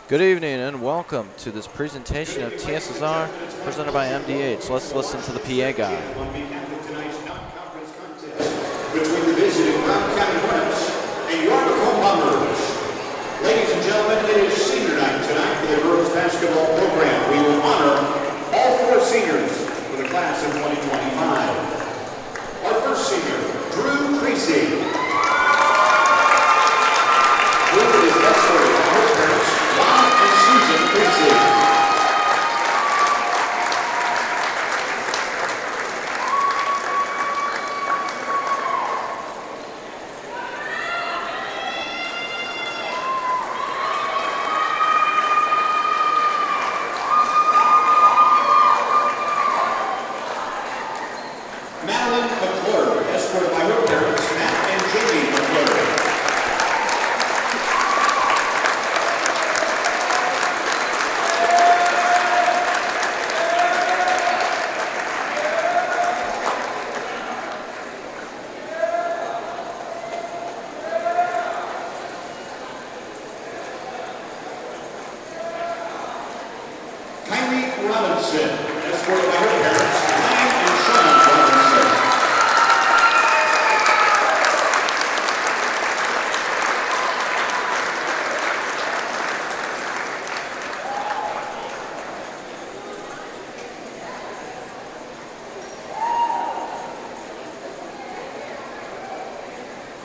Good evening and welcome to this presentation of TSSR presented by MDH. Let's listen to the PA guy. On behalf of tonight's non-conference contest between the visiting Brown County Hullets and your Macomb Bombers. Ladies and gentlemen, it is senior night tonight for the girls basketball program. We will honor all four seniors for the class of 2025. Our first senior, Drew Creasy. Drew is escorted by her parents, Ron and Susan Creasy. Escorted by her parents, Matt and Jamie McClure. Kyrie Robinson, escorted by her parents, Ryan and Sean Robinson.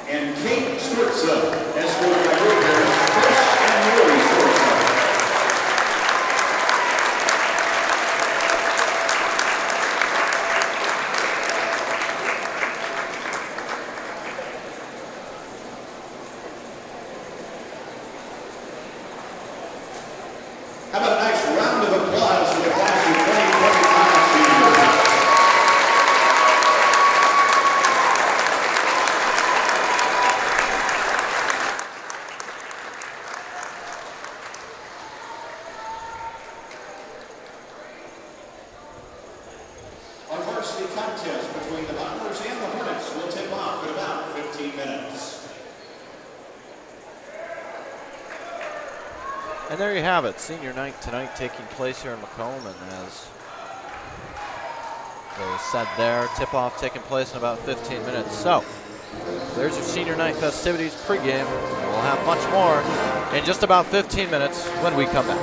And Kate Sturza, escorted by her parents, Chris and Lori Sturza. How about a nice round of applause for the class of 2025 seniors? Our varsity contest between the Bombers and the Hornets will tip off in about 15 minutes. And there you have it, senior night tonight taking place here in Macomb, and as they said there, tip-off taking place in about 15 minutes. So, there's your senior night festivities pregame. We'll have much more in just about 15 minutes when we come back.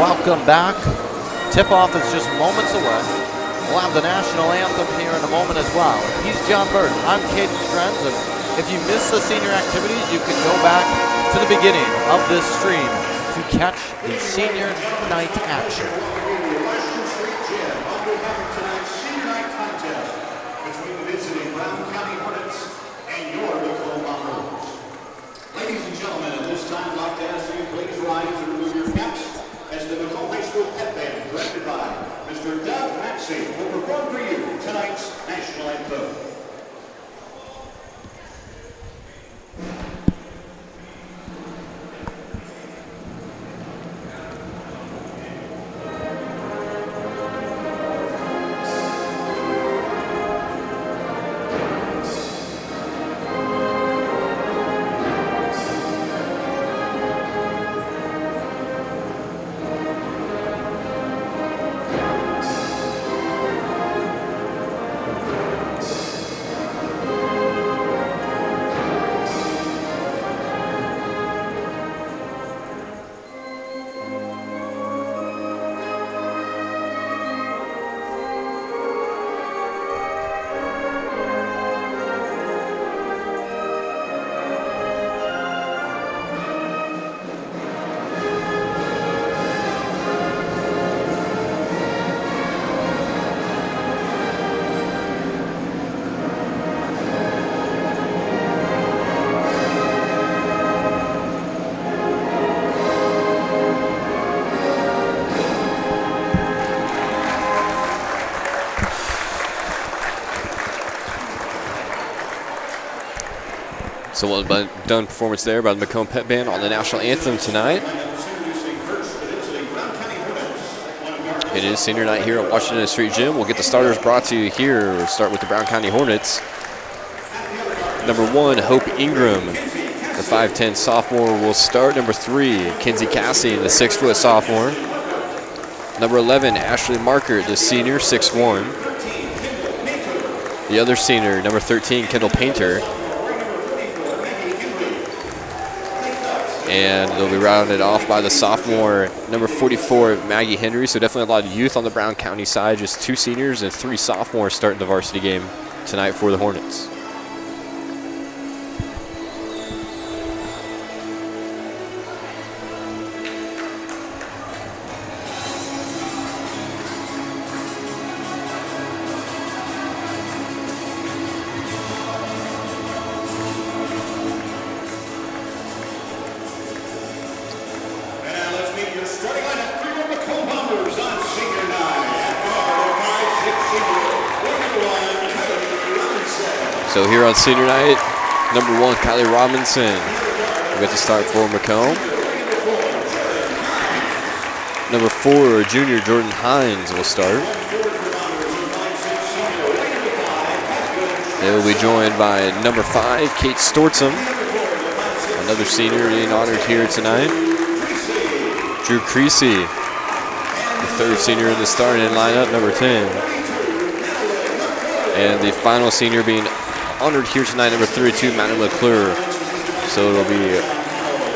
welcome back. Tip-off is just moments away. We'll have the national anthem here in a moment as well. He's John Burton. I'm Caden Strenz, and if you missed the senior activities, you can go back to the beginning of this stream to catch the senior night action. Senior night contest between the visiting Brown County Hornets and your Macomb Bombers. Ladies and gentlemen, at this time, I'd like to ask you please rise and remove your caps as the Macomb High School Pep Band, directed by Mr. Doug Maxey, will perform for you tonight's national anthem. So well done performance there by the Macomb Pep Band on the national anthem tonight. It is senior night here at Washington Street Gym. We'll get the starters brought to you here. We'll start with the Brown County Hornets. Number 1, Hope Ingram, the 5'10 sophomore, will start. Number 3, Kenzie Cassie, the 6-foot sophomore. Number 11, Ashley Marker, the senior, 6'1". The other senior, number 13, Kendall Painter. And they'll be rounded off by the sophomore, number 44, Maggie Henry. So definitely a lot of youth on the Brown County side. Just 2 seniors and 3 sophomores starting the varsity game tonight for the Hornets. So here on senior night, number 1, Kylie Robinson will get to start for Macomb. Number 4, junior Jordan Hines will start. They will be joined by number 5, Kate Stortzum, another senior being honored here tonight. Drew Creasy, the 3rd senior in the starting lineup, number 10. And the final senior being honored here tonight, number 32, Madeline McClure. So it'll be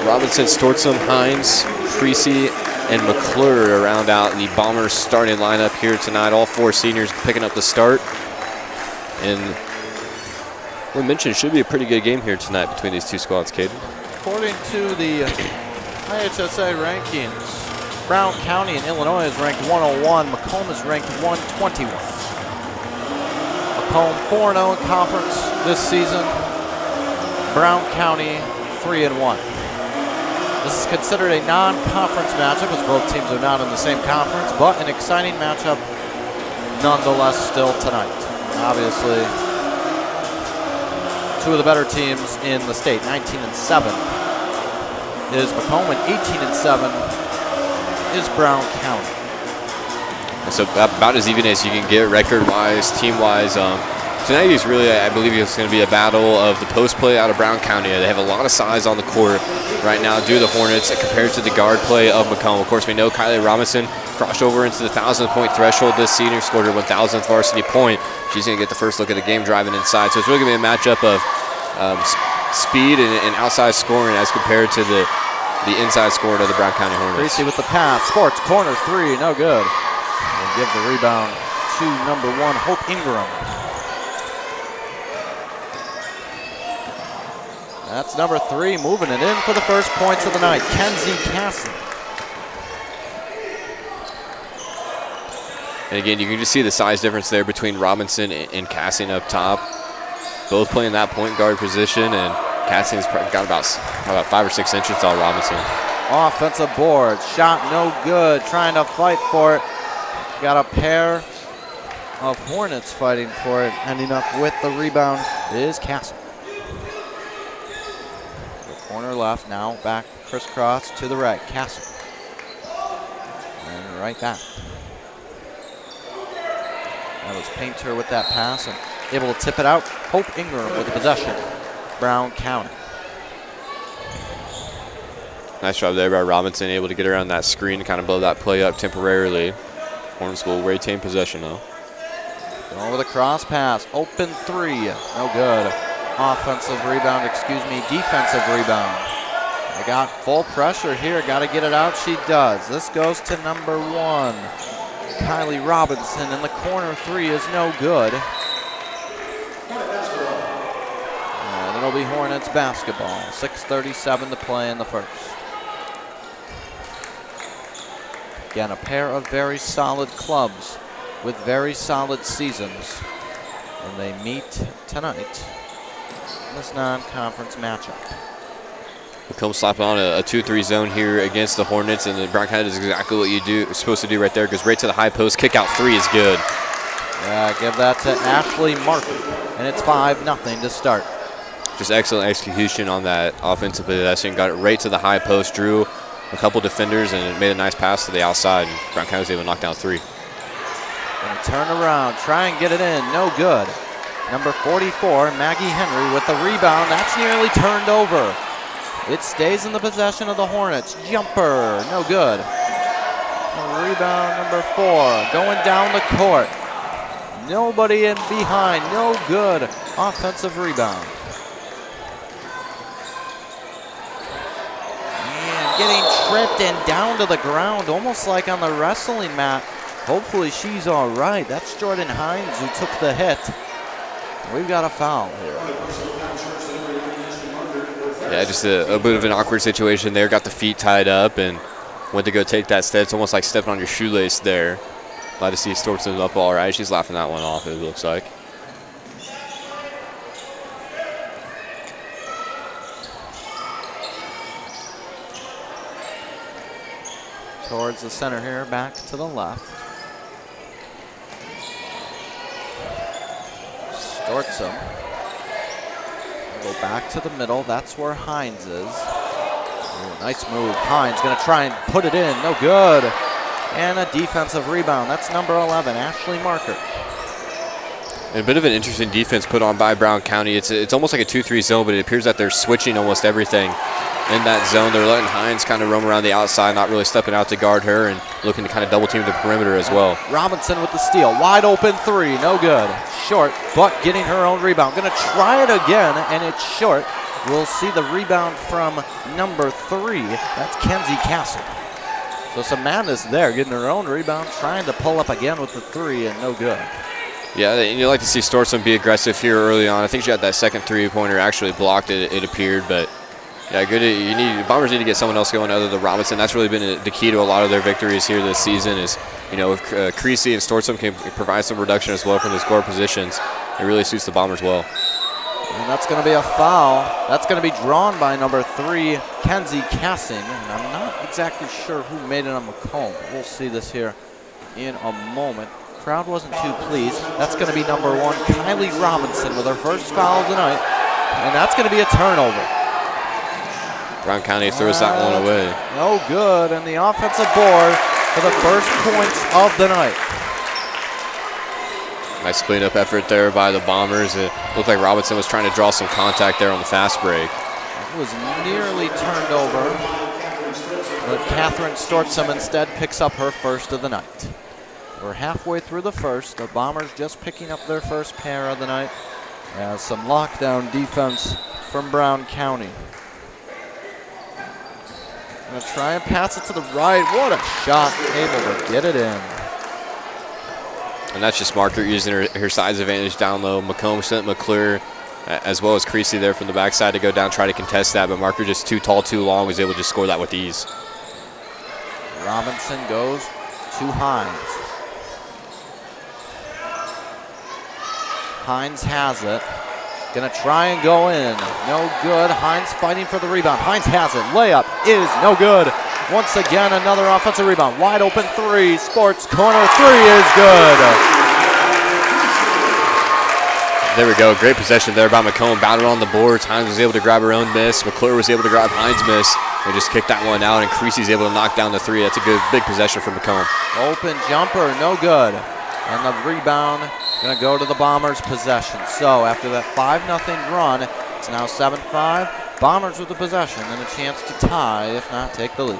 Robinson, Stortzum, Hines, Creasy, and McClure to round out the Bombers starting lineup here tonight. All 4 seniors picking up the start. And we mentioned it should be a pretty good game here tonight between these 2 squads, Caden. According to the IHSA rankings, Brown County in Illinois is ranked 101. Macomb is ranked 121. Macomb 4-0 in conference this season. Brown County 3-1. This is considered a non-conference matchup as both teams are not in the same conference, but an exciting matchup nonetheless still tonight. Obviously, 2 of the better teams in the state, 19-7 is Macomb, and 18-7 is Brown County. So about as even as you can get record-wise, team-wise. Tonight is really, I believe it's going to be a battle of the post play out of Brown County. They have a lot of size on the court right now due to the Hornets compared to the guard play of Macomb. Of course, we know Kylie Robinson crossed over into the 1,000-point threshold this season, scored her 1,000th varsity point. She's going to get the first look at the game driving inside. So it's really going to be a matchup of speed and outside scoring as compared to the the inside scorer of the Brown County Hornets. Creasy with the pass. Sports, corner three, no good. We'll give the rebound to number 1, Hope Ingram. That's number 3, moving it in for the first points of the night, Kenzie Casson. And again, you can just see the size difference there between Robinson and Casson up top. Both playing that point guard position, and Casson's got about 5 or 6 inches on Robinson. Offensive board, shot no good, trying to fight for it. Got a pair of Hornets fighting for it, ending up with the rebound is Casson. Corner left, now back crisscross to the right, Casson. And right back. That was Painter with that pass and able to tip it out. Hope Ingram with the possession. Brown County. Nice job there by Robinson, able to get around that screen to kind of blow that play up temporarily. Hornets will retain possession though. Going with a cross pass, open three, no good. Offensive rebound, defensive rebound. They got full pressure here, got to get it out, she does. This goes to number 1, Kylie Robinson, and the corner three is no good. And it'll be Hornets basketball, 6:37 to play in the first. Again, a pair of very solid clubs with very solid seasons, and they meet tonight in this non-conference matchup. Macomb slapping on a 2-3 zone here against the Hornets, and the Brown County does exactly what you're supposed to do right there. Goes right to the high post. Kick out three is good. Yeah, give that to Ashley Martin, and it's 5-0 to start. Just excellent execution on that offensive possession. Got it right to the high post, drew a couple defenders, and made a nice pass to the outside. And Brown County was able to knock down three. Gonna turn around, try and get it in, no good. Number 44, Maggie Henry with the rebound. That's nearly turned over. It stays in the possession of the Hornets. Jumper, no good. Rebound number 4, going down the court. Nobody in behind, no good. Offensive rebound. And getting tripped and down to the ground, almost like on the wrestling mat. Hopefully she's all right. That's Jordan Hines who took the hit. We've got a foul here. Yeah, just a bit of an awkward situation there. Got the feet tied up and went to go take that step. It's almost like stepping on your shoelace there. Glad to see Storpson up all right. She's laughing that one off, it looks like. Towards the center here, back to the left. Stortson. Go back to the middle. That's where Hines is. Ooh, nice move. Hines going to try and put it in. No good. And a defensive rebound. That's number 11, Ashley Marker. And a bit of an interesting defense put on by Brown County. It's almost like a 2-3 zone, but it appears that they're switching almost everything in that zone. They're letting Hines kind of roam around the outside, not really stepping out to guard her, and looking to kind of double team the perimeter as well. Robinson with the steal. Wide open three. No good. Short, but getting her own rebound. Going to try it again, and it's short. We'll see the rebound from number 3. That's Kenzie Castle. So some madness there, getting her own rebound, trying to pull up again with the 3, and no good. Yeah, and you like to see Stortson be aggressive here early on. I think she got that second three-pointer actually blocked, it appeared, but yeah, good. Bombers need to get someone else going other than Robinson. That's really been the key to a lot of their victories here this season. Is if Creasy and Stortson can provide some reduction as well from the score positions, it really suits the Bombers well. And that's going to be a foul. That's going to be drawn by number 3, Kenzie Casson. And I'm not exactly sure who made it on Macomb. We'll see this here in a moment. Crowd wasn't too pleased. That's going to be number 1, Kylie Robinson, with her first foul of the night. And that's going to be a turnover. Brown County throws that one away. No good, and the offensive board for the first points of the night. Nice cleanup effort there by the Bombers. It looked like Robinson was trying to draw some contact there on the fast break. It was nearly turned over, but Catherine Stortson instead picks up her first of the night. We're halfway through the first. The Bombers just picking up their first pair of the night. Some lockdown defense from Brown County. Gonna try and pass it to the right. What a shot, able to get it in. And that's just Marker using her size advantage down low. Macomb sent McClure as well as Creasy there from the backside to go down, try to contest that, but Marker just too tall, too long, was able to just score that with ease. Robinson goes to Hines. Hines has it. Gonna try and go in. No good. Hines fighting for the rebound. Hines has it. Layup is no good. Once again, another offensive rebound. Wide open three. Sports corner three is good. There we go. Great possession there by Macomb. Batted on the boards. Hines was able to grab her own miss. McClure was able to grab Hines' miss. They just kicked that one out, and Creasy's able to knock down the three. That's a good, big possession for Macomb. Open jumper, no good. And the rebound going to go to the Bombers' possession. So after that 5-0 run, it's now 7-5. Bombers with the possession and a chance to tie, if not take the lead.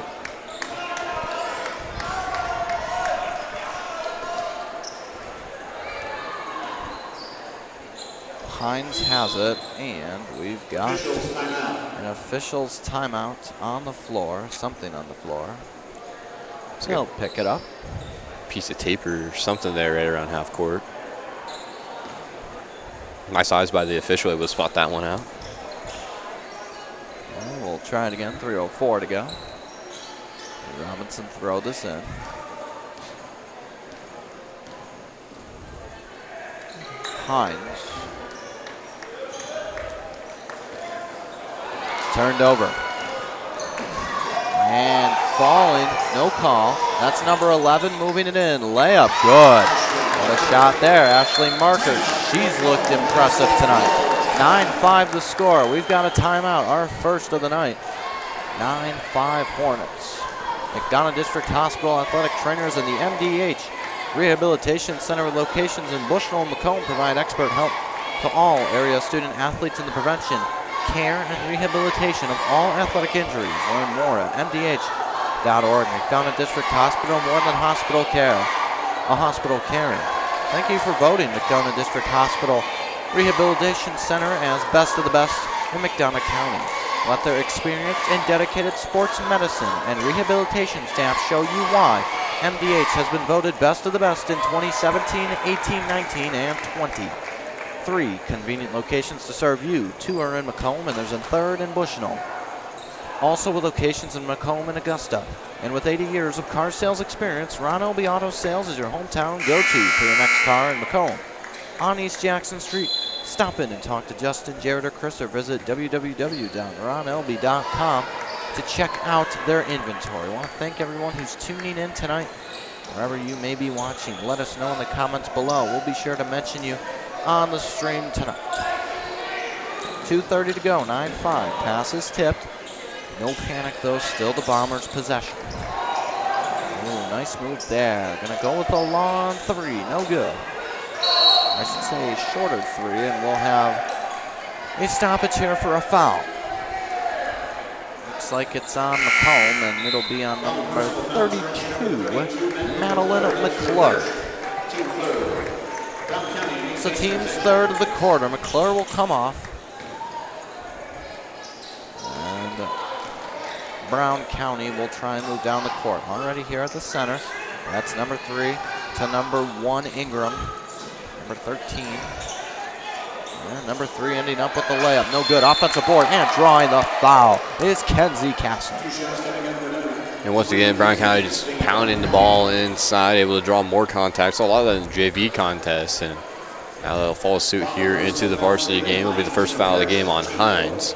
Hines has it, and we've got an official's timeout on the floor, something on the floor. He'll pick it up. Piece of tape or something there right around half court. Nice eyes by the official, able to spot that one out. Well, we'll try it again, 3:04 to go. Robinson throw this in. Hines. Turned over. And falling, no call. That's number 11 moving it in. Layup, good. What a shot there. Ashley Marker, she's looked impressive tonight. 9-5 the score. We've got a timeout, our first of the night. 9-5 Hornets. McDonough District Hospital athletic trainers and the MDH Rehabilitation Center with locations in Bushnell and Macomb provide expert help to all area student athletes in the prevention, care, and rehabilitation of all athletic injuries. Learn more at mdh.org. McDonough District Hospital, more than hospital care, a hospital caring. Thank you for voting McDonough District Hospital Rehabilitation Center as best of the best in McDonough County. Let their experienced and dedicated sports medicine and rehabilitation staff show you why MDH has been voted best of the best in 2017, 18, 19, and 20. 3 convenient locations to serve you. 2 are in Macomb, and there's a 3rd in Bushnell. Also with locations in Macomb and Augusta. And with 80 years of car sales experience, Ron Elby Auto Sales is your hometown go-to for your next car in Macomb. On East Jackson Street, stop in and talk to Justin, Jared, or Chris, or visit www.ronlb.com to check out their inventory. I want to thank everyone who's tuning in tonight, wherever you may be watching. Let us know in the comments below. We'll be sure to mention you on the stream tonight. 2:30 to go, 9-5. Pass is tipped. No panic though, still the Bombers' possession. Ooh, nice move there. Gonna go with a long three, no good. I should say a shorter three, and we'll have a stoppage here for a foul. Looks like it's on Macomb, and it'll be on number 32, Madeline McClure. It's the team's 3rd of the quarter. McClure will come off. And Brown County will try and move down the court. Already here at the center. That's number 3 to number 1 Ingram. Number 13. And number 3 ending up with the layup. No good. Offensive board and drawing the foul is Kenzie Castle. And once again, Brown County just pounding the ball inside, able to draw more contact. So a lot of that in JV contests, and now they'll follow suit here into the varsity game. It'll be the first foul of the game on Hines.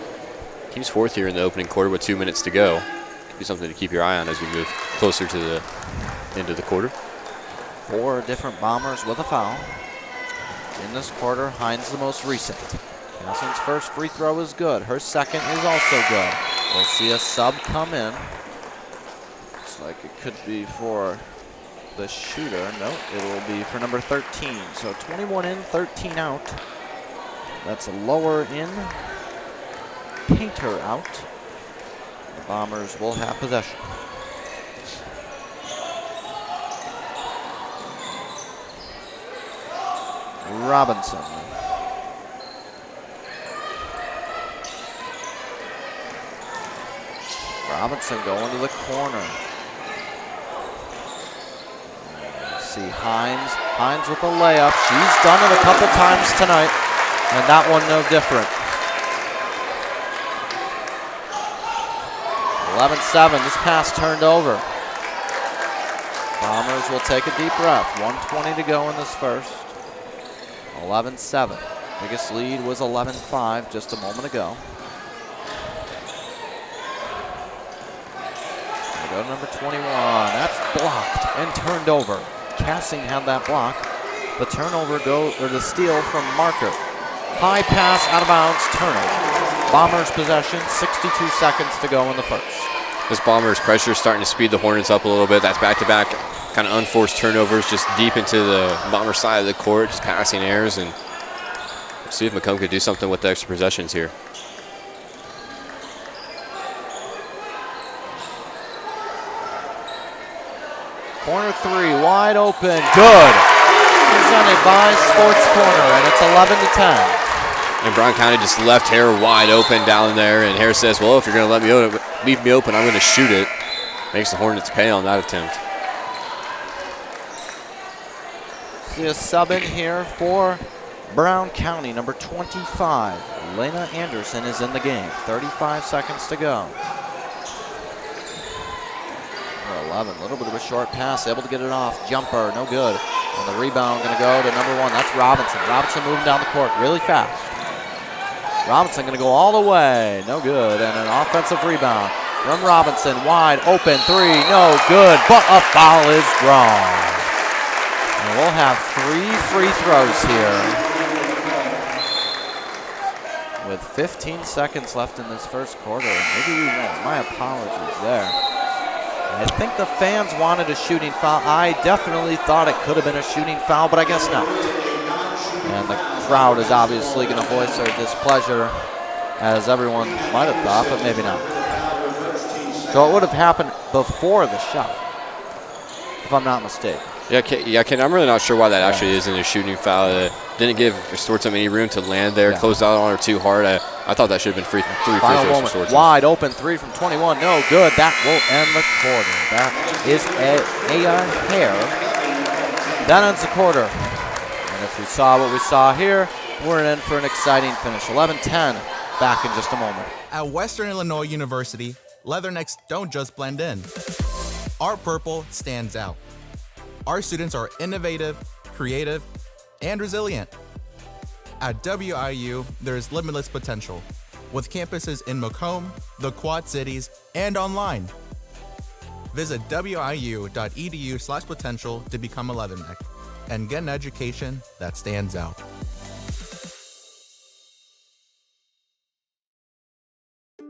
Team's 4th here in the opening quarter with 2 minutes to go. Could be something to keep your eye on as we move closer to the end of the quarter. 4 different Bombers with a foul. In this quarter, Hines the most recent. Nelson's first free throw is good. Her second is also good. We'll see a sub come in. Looks like it could be for the shooter. No, it will be for number 13. So 21 in, 13 out. That's a lower in. Painter out. The Bombers will have possession. Robinson. Robinson going to the corner. See Hines. Hines with a layup. She's done it a couple times tonight, and that one no different. 11-7. This pass turned over. Bombers will take a deep breath. 1:20 to go in this first. 11-7. Biggest lead was 11-5 just a moment ago. We'll go to number 21. That's blocked and turned over. Cassing had that block. The turnover the steal from Marker. High pass, out of bounds, turnover. Bombers possession, 62 seconds to go in the first. This Bombers pressure is starting to speed the Hornets up a little bit. That's back-to-back kind of unforced turnovers just deep into the Bomber side of the court, just passing errors, and see if Macomb could do something with the extra possessions here. Corner three, wide open, good. Presented by Sports Corner, and it's 11-10. And Brown County just left Hare wide open down there, and Hare says, well, if you're going to leave me open, I'm going to shoot it. Makes the Hornets pay on that attempt. See a sub in here for Brown County, number 25. Lena Anderson is in the game. 35 seconds to go. 11, a little bit of a short pass, able to get it off. Jumper, no good. And the rebound going to go to number 1. That's Robinson. Robinson moving down the court really fast. Robinson going to go all the way. No good. And an offensive rebound from Robinson. Wide open three. No good. But a foul is drawn. And we'll have 3 free throws here. With 15 seconds left in this first quarter. Maybe we won't. My apologies there. I think the fans wanted a shooting foul. I definitely thought it could have been a shooting foul, but I guess not. And the crowd is obviously going to voice their displeasure, as everyone might have thought, but maybe not. So it would have happened before the shot, if I'm not mistaken. Yeah, Ken, I'm really not sure why that actually isn't a shooting foul. Didn't give Swartzum any room to land there, closed out on her too hard. I thought that should have been 3 free throws for Swartzum. Wide open three from 21, no good. That will end the quarter. That is A.I. Hare. That ends the quarter. And if we saw what we saw here, we're in for an exciting finish. 11-10, back in just a moment. At Western Illinois University, Leathernecks don't just blend in. Our purple stands out. Our students are innovative, creative, and resilient. At WIU, there's limitless potential, with campuses in Macomb, the Quad Cities, and online. Visit wiu.edu/potential to become a Leatherneck and get an education that stands out.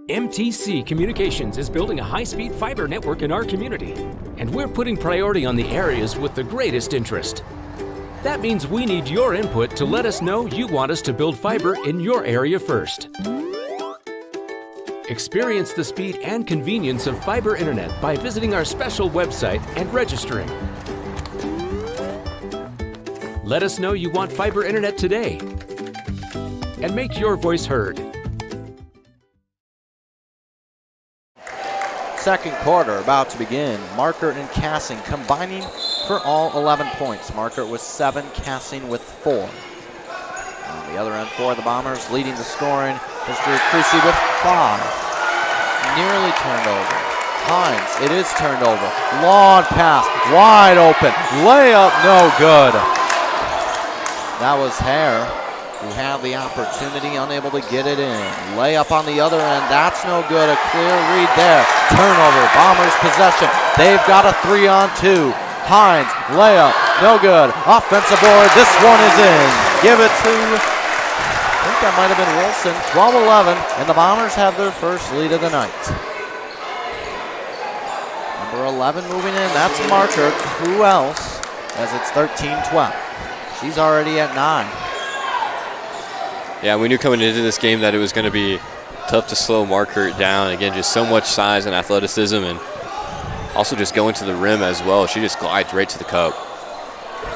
MTC Communications is building a high-speed fiber network in our community, and we're putting priority on the areas with the greatest interest. That means we need your input to let us know you want us to build fiber in your area first. Experience the speed and convenience of fiber internet by visiting our special website and registering. Let us know you want fiber internet today, and make your voice heard. Second quarter about to begin. Marker and Cassing combining for all 11 points. Marker with 7, Cassing with 4. On the other end for the Bombers, leading the scoring is Drew Creasy with 5. Nearly turned over. Hines, it is turned over. Long pass, wide open. Layup, no good. That was Hare, who had the opportunity, unable to get it in. Layup on the other end, that's no good. A clear read there. Turnover, Bombers possession. They've got a 3-on-2. Hines, layup, no good. Offensive board, this one is in. Give it to, I think that might have been Wilson. 12-11, and the Bombers have their first lead of the night. Number 11 moving in, that's Marker. Who else? As it's 13-12. She's already at 9. Yeah, we knew coming into this game that it was going to be tough to slow Marker down. Again, just so much size and athleticism, and also just going to the rim as well. She just glides right to the cup.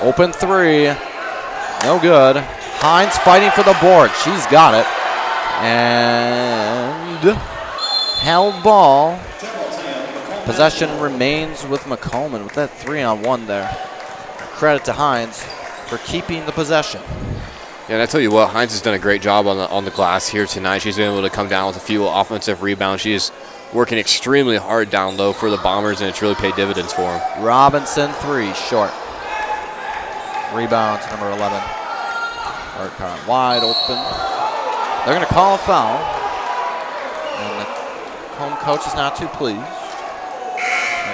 Open three. No good. Hines fighting for the board. She's got it. And held ball. Possession remains with Macomb, and with that 3-on-1 there, credit to Hines for keeping the possession. Yeah, and I tell you what, Hines has done a great job on the glass here tonight. She's been able to come down with a few offensive rebounds. She is working extremely hard down low for the Bombers, and it's really paid dividends for them. Robinson, 3, short. Rebound to number 11. Burkhart wide open. They're going to call a foul, and the home coach is not too pleased.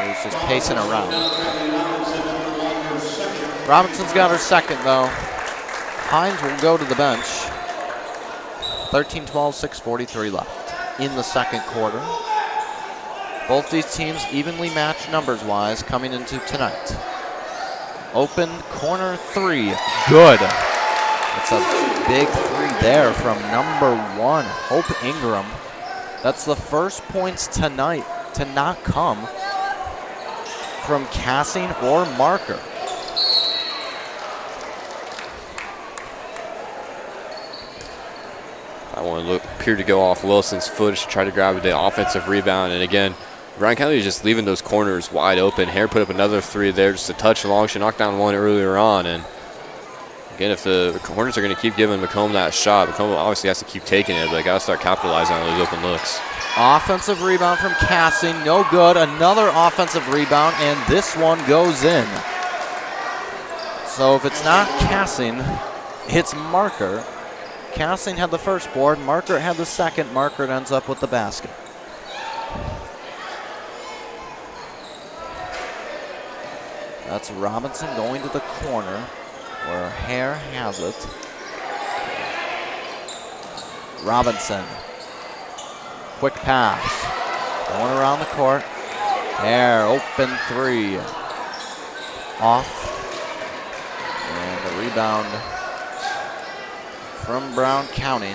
He's just pacing around. Robinson's got her second, though. Hines will go to the bench. 13-12, 6:43 left in the second quarter. Both these teams evenly matched numbers-wise coming into tonight. Open corner 3, good. It's a big 3 there from number 1, Hope Ingram. That's the first points tonight to not come from Cassing or Marker. That one appeared to go off Wilson's foot. She tried to grab the offensive rebound, and again, Brown County is just leaving those corners wide open. Hare put up another 3 there, just a touch long. She knocked down one earlier on, and again, if the Hornets are going to keep giving Macomb that shot, Macomb obviously has to keep taking it, but they got to start capitalizing on those open looks. Offensive rebound from Cassing, no good. Another offensive rebound, and this one goes in. So if it's not Cassing, it's Marker. Cassing had the first board, Marker had the second. Marker ends up with the basket. That's Robinson going to the corner where Hare has it. Robinson, quick pass, going around the court. Hare, open 3, off, and the rebound from Brown County.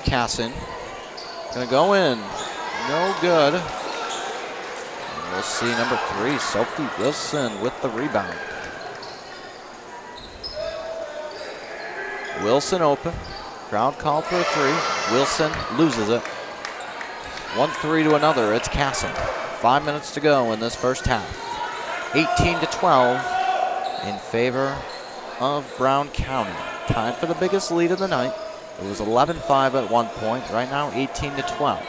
Cassing, gonna go in, no good. And we'll see number 3, Sophie Wilson with the rebound. Wilson open, crowd called for a 3. Wilson loses it. 1-3 to another, it's Cassing. 5 minutes to go in this first half. 18-12 in favor of Brown County. Tied for the biggest lead of the night. It was 11-5 at one point. Right now, 18-12.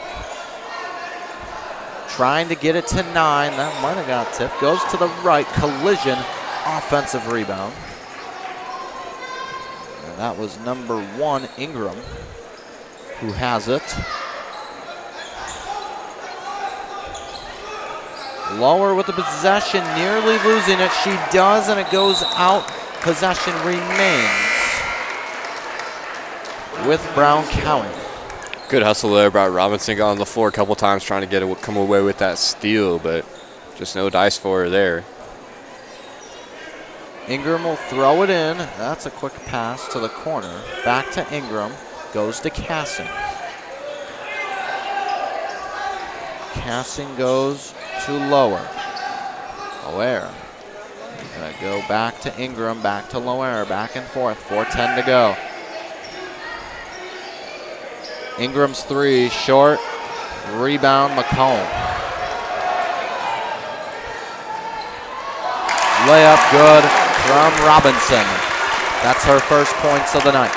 Trying to get it to 9. That might have got tipped. Goes to the right. Collision. Offensive rebound. And that was number 1, Ingram, who has it. Lower with the possession, nearly losing it. She does, and it goes out. Possession remains with Brown County. Good hustle there. Brought Robinson got on the floor a couple times trying to get it, come away with that steal, but just no dice for her there. Ingram will throw it in. That's a quick pass to the corner. Back to Ingram. Goes to Cassing. Cassing goes to Lower. Lower. Gonna go back to Ingram, back to Lower, back and forth. 4:10 to go. Ingram's 3, short. Rebound, Macomb. Layup good from Robinson. That's her first points of the night.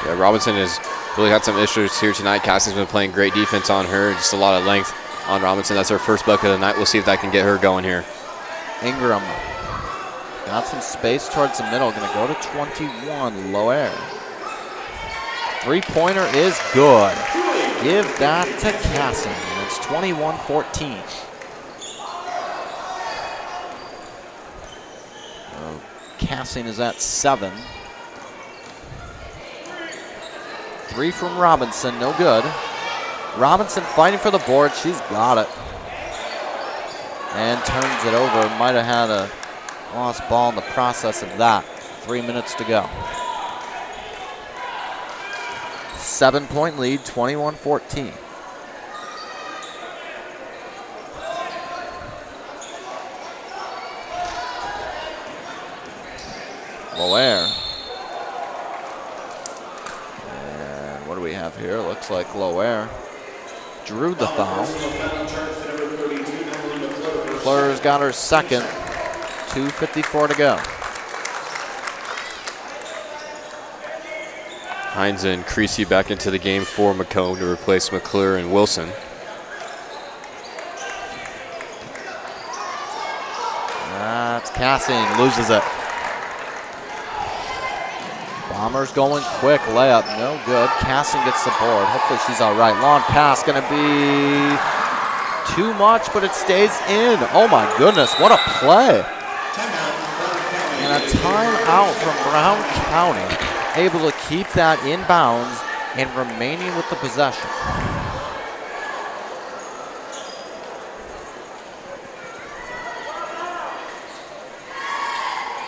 Yeah, Robinson has really had some issues here tonight. Cassie's been playing great defense on her. Just a lot of length on Robinson. That's her first bucket of the night. We'll see if that can get her going here. Ingram got some space towards the middle. Going to go to 21. Loer. Three-pointer is good. Give that to Cassing. It's 21-14. Cassing is at 7. 3 from Robinson, no good. Robinson fighting for the board. She's got it. And turns it over. Might have had a lost ball in the process of that. 3 minutes to go. 7-point lead, 21-14. Loer have here. Looks like Loair drew the foul. McClure's got her second. 2:54 to go. Hines and Creasy back into the game for Macomb to replace McClure and Wilson. That's Cassing, loses it. Bombers going quick, layup, no good. Cassing gets the board, hopefully she's all right. Long pass, gonna be too much, but it stays in. Oh my goodness, what a play. And a timeout from Brown County, able to keep that in bounds and remaining with the possession.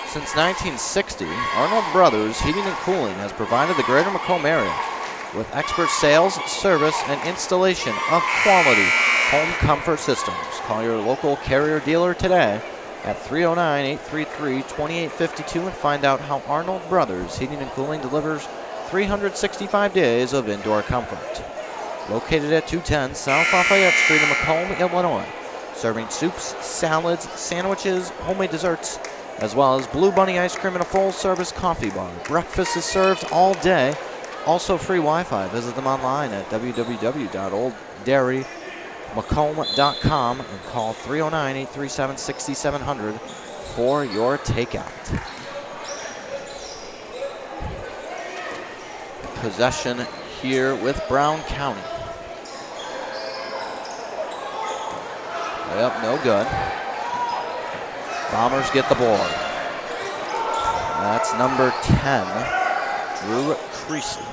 Since 1960, Arnold Brothers Heating and Cooling has provided the greater Macomb area with expert sales, service, and installation of quality home comfort systems. Call your local Carrier dealer today at 309-833-2852 and find out how Arnold Brothers Heating and Cooling delivers 365 days of indoor comfort. Located at 210 South Lafayette Street in Macomb, Illinois, serving soups, salads, sandwiches, homemade desserts, as well as Blue Bunny ice cream and a full-service coffee bar. Breakfast is served all day. Also free Wi-Fi. Visit them online at www.olddairymacomb.com and call 309-837-6700 for your takeout. Possession here with Brown County. Yep, no good. Bombers get the board. That's number 10, Drew Creasy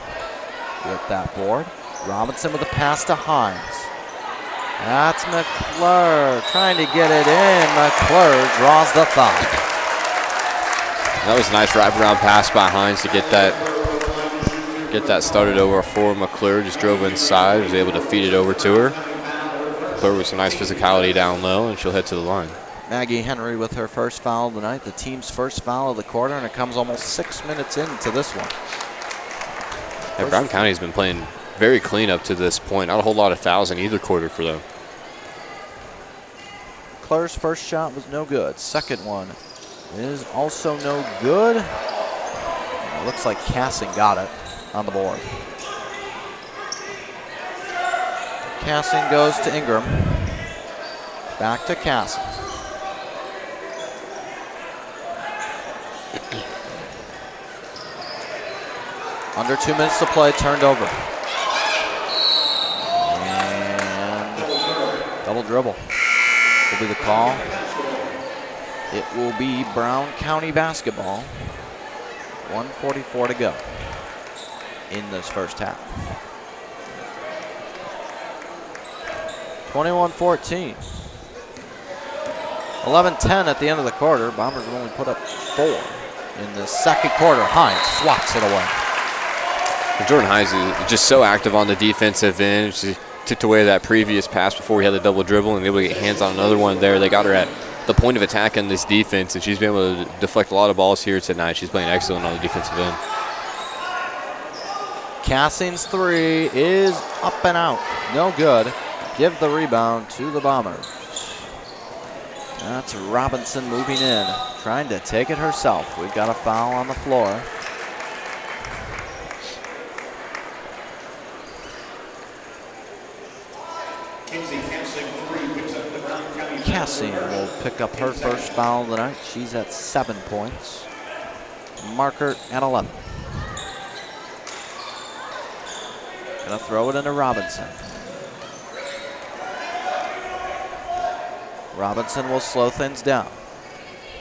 with that board. Robinson with a pass to Hines. That's McClure trying to get it in. McClure draws the foul. That was a nice wraparound pass by Hines to get that started over for McClure. Just drove inside, was able to feed it over to her. McClure with some nice physicality down low, and she'll head to the line. Maggie Henry with her first foul of the night, the team's first foul of the quarter, and it comes almost 6 minutes into this one. Yeah, Brown County's been playing very clean up to this point. Not a whole lot of fouls in either quarter for them. Claire's first shot was no good. Second one is also no good. It looks like Cassing got it on the board. Cassing goes to Ingram. Back to Cassing. Under 2 minutes to play, turned over. And double dribble will be the call. It will be Brown County basketball. 1:44 to go in this first half. 21-14. 11-10 at the end of the quarter. Bombers have only put up 4 in the second quarter. Hines swats it away. Jordan Hines is just so active on the defensive end. She took away that previous pass before we had the double dribble and able to get hands on another one there. They got her at the point of attack in this defense, and she's been able to deflect a lot of balls here tonight. She's playing excellent on the defensive end. Cassing's three is up and out. No good. Give the rebound to the Bombers. That's Robinson moving in, trying to take it herself. We've got a foul on the floor. Cassing will pick up her first foul of the night. She's at 7 points. Marker at 11. Gonna throw it into Robinson. Robinson will slow things down.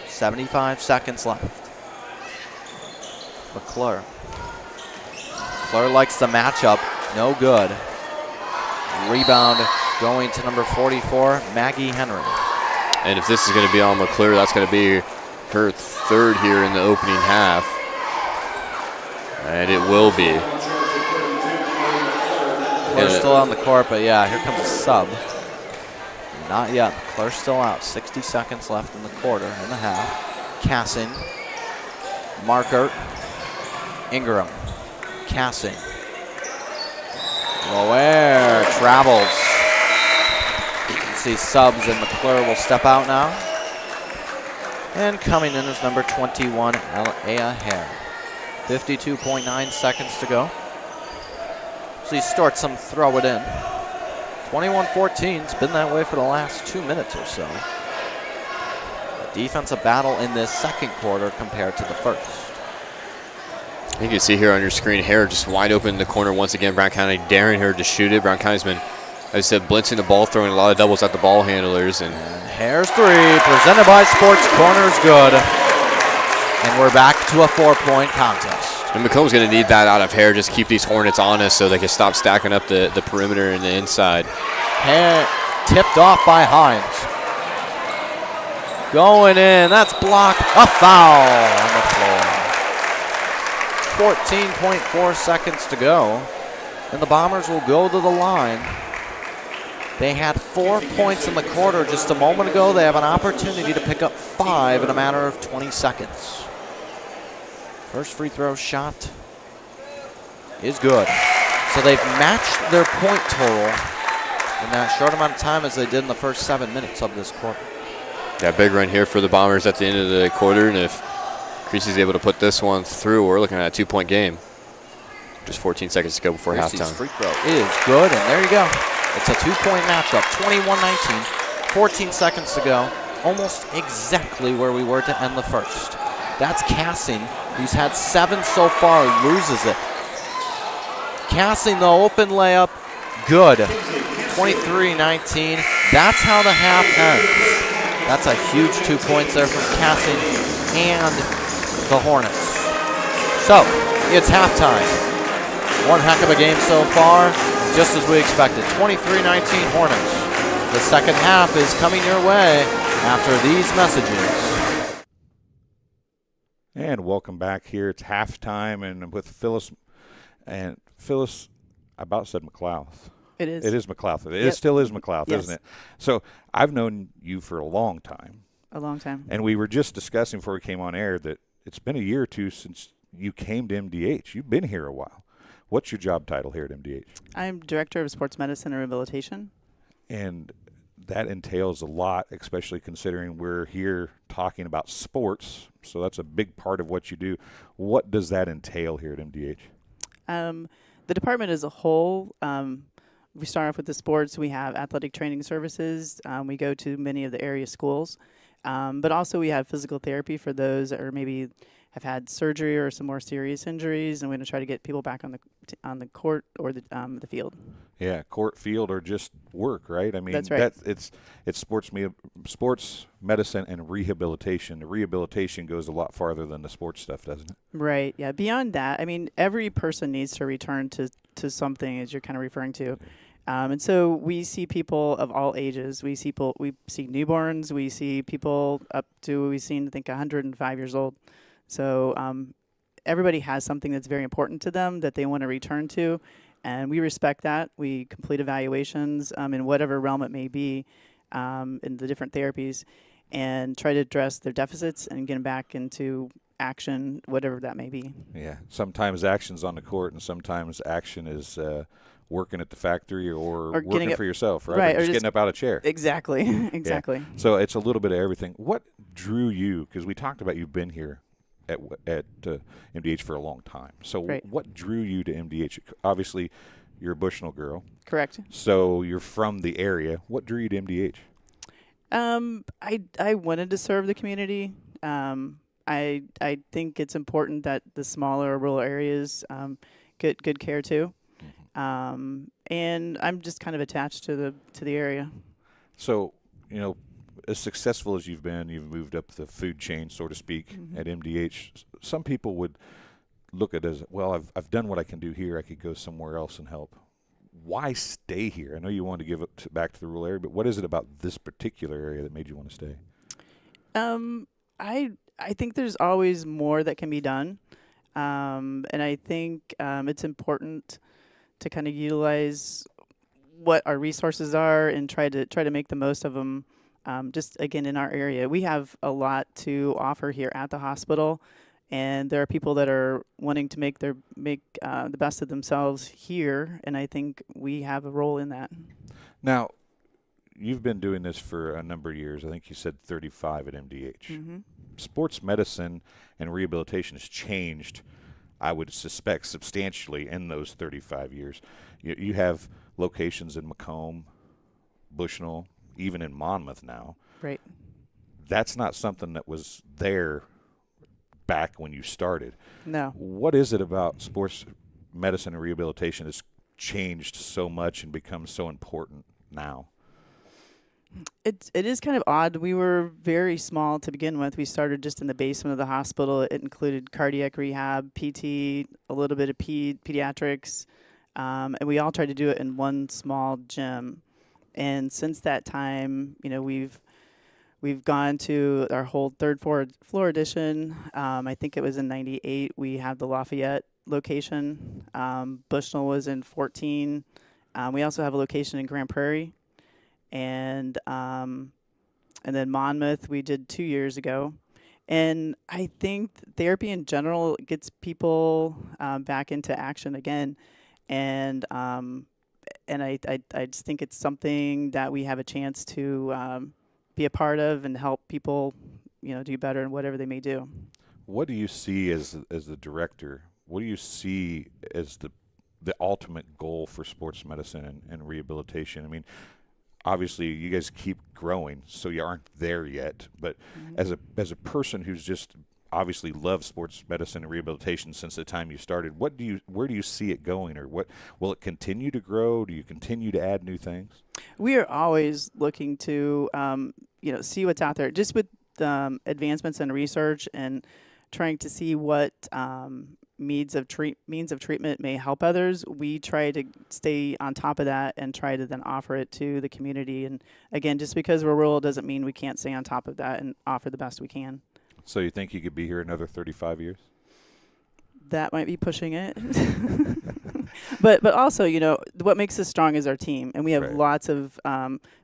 75 seconds left. McClure. McClure likes the matchup. No good. Rebound going to number 44, Maggie Henry. And if this is going to be on McClure, that's going to be her third here in the opening half. And it will be. McClure's still on the court, but yeah, here comes a sub. Not yet. McClure's still out. 60 seconds left in the quarter and a half. Cassing. Markert. Ingram. Cassing. Lower travels. See subs and McClure will step out now. And coming in is number 21, Aya Hare. 52.9 seconds to go. So he starts some throw it in. 21-14, it's been that way for the last 2 minutes or so. A defensive battle in this second quarter compared to the first. You can see here on your screen, Hare just wide open in the corner once again. Brown County daring her to shoot it. Brown County's been, as I said, blitzing the ball, throwing a lot of doubles at the ball handlers. And Hare's three, presented by Sports Corners, good. And we're back to a 4-point contest. And Macomb's going to need that out of Hare, just keep these Hornets honest so they can stop stacking up the perimeter and the inside. Hare tipped off by Hines. Going in, that's blocked, a foul on the floor. 14.4 seconds to go, and the Bombers will go to the line. They had 4 points in the quarter just a moment ago. They have an opportunity to pick up 5 in a matter of 20 seconds. First free throw shot is good. So they've matched their point total in that short amount of time as they did in the first 7 minutes of this quarter. Yeah, big run here for the Bombers at the end of the quarter, and if Creasy's able to put this one through, we're looking at a 2-point game. Just 14 seconds to go before halftime. Free throw is good, and there you go. It's a 2-point matchup, 21-19, 14 seconds to go. Almost exactly where we were to end the first. That's Cassing, who's had 7 so far, loses it. Cassing, the open layup, good. 23-19, that's how the half ends. That's a huge 2 points there from Cassing and the Hornets. So, it's halftime. One heck of a game so far, just as we expected. 23-19 Hornets. The second half is coming your way after these messages. And welcome back here. It's halftime, and with Phyllis, I about said McLouth. It is. It is McLouth. It still is McLouth, yes. Isn't it? So I've known you for a long time. A long time. And we were just discussing before we came on air that it's been a year or two since you came to MDH. You've been here a while. What's your job title here at MDH? I'm Director of Sports Medicine and Rehabilitation. And that entails a lot, especially considering we're here talking about sports. So that's a big part of what you do. What does that entail here at MDH? The department as a whole, we start off with the sports. We have athletic training services. We go to many of the area schools. But also we have physical therapy for those that are maybe have had surgery or some more serious injuries, and we're going to try to get people back on the court or the field. Yeah, court, field, or just work, right? I mean, that's right. It's sports medicine and rehabilitation. The rehabilitation goes a lot farther than the sports stuff, doesn't it? Right. Yeah. Beyond that, I mean, every person needs to return to something, as you're kind of referring to. And so we see people of all ages. We see newborns. We see people up to, we've seen, I think, 105 years old. So everybody has something that's very important to them that they want to return to, and we respect that. We complete evaluations in whatever realm it may be in the different therapies and try to address their deficits and get them back into action, whatever that may be. Yeah, sometimes action's on the court, and sometimes action is working at the factory or working for yourself, right? Right, or just getting up out of a chair. Exactly, exactly. Yeah. So it's a little bit of everything. What drew you, because we talked about you've been here at MDH for a long time. So right. What drew you to MDH? Obviously, you're a Bushnell girl. Correct. So you're from the area. What drew you to MDH? I wanted to serve the community. I think it's important that the smaller rural areas get good care too. And I'm just kind of attached to the area. So, as successful as you've been, you've moved up the food chain, so to speak, at MDH. Some people would look at it as, well, I've done what I can do here. I could go somewhere else and help. Why stay here? I know you wanted to give it back to the rural area, but what is it about this particular area that made you want to stay? I think there's always more that can be done, and I think it's important to kind of utilize what our resources are and try to make the most of them. Just again in our area, we have a lot to offer here at the hospital, And there are people that are wanting to make the best of themselves here, and I think we have a role in that. Now, you've been doing this for a number of years. I think you said 35 at MDH. Mm-hmm. Sports medicine and rehabilitation has changed, I would suspect, substantially in those 35 years. You have locations in Macomb, Bushnell, even in Monmouth now. Right. That's not something that was there back when you started. No. What is it about sports medicine and rehabilitation that's changed so much and become so important now? It is kind of odd. We were very small to begin with. We started just in the basement of the hospital. It included cardiac rehab, PT, a little bit of pediatrics, and we all tried to do it in one small gym. And since that time, we've gone to our whole third floor addition. I think it was in '98. We had the Lafayette location. Bushnell was in 14. We also have a location in Grand Prairie. And then Monmouth we did 2 years ago. And I think therapy in general gets people back into action again. And I just think it's something that we have a chance to be a part of and help people, do better in whatever they may do. What do you see as the director? What do you see as the ultimate goal for sports medicine and rehabilitation? I mean, obviously you guys keep growing, so you aren't there yet. But as a person who's just obviously loved sports medicine and rehabilitation since the time you started, where do you see it going, or what will it continue to grow? Do you continue to add new things? We are always looking to see what's out there, just with advancements in research and trying to see what means of treatment may help others. We try to stay on top of that and try to then offer it to the community. And again, just because we're rural doesn't mean we can't stay on top of that and offer the best we can. So you think you could be here another 35 years? That might be pushing it. But also, what makes us strong is our team. And we have lots of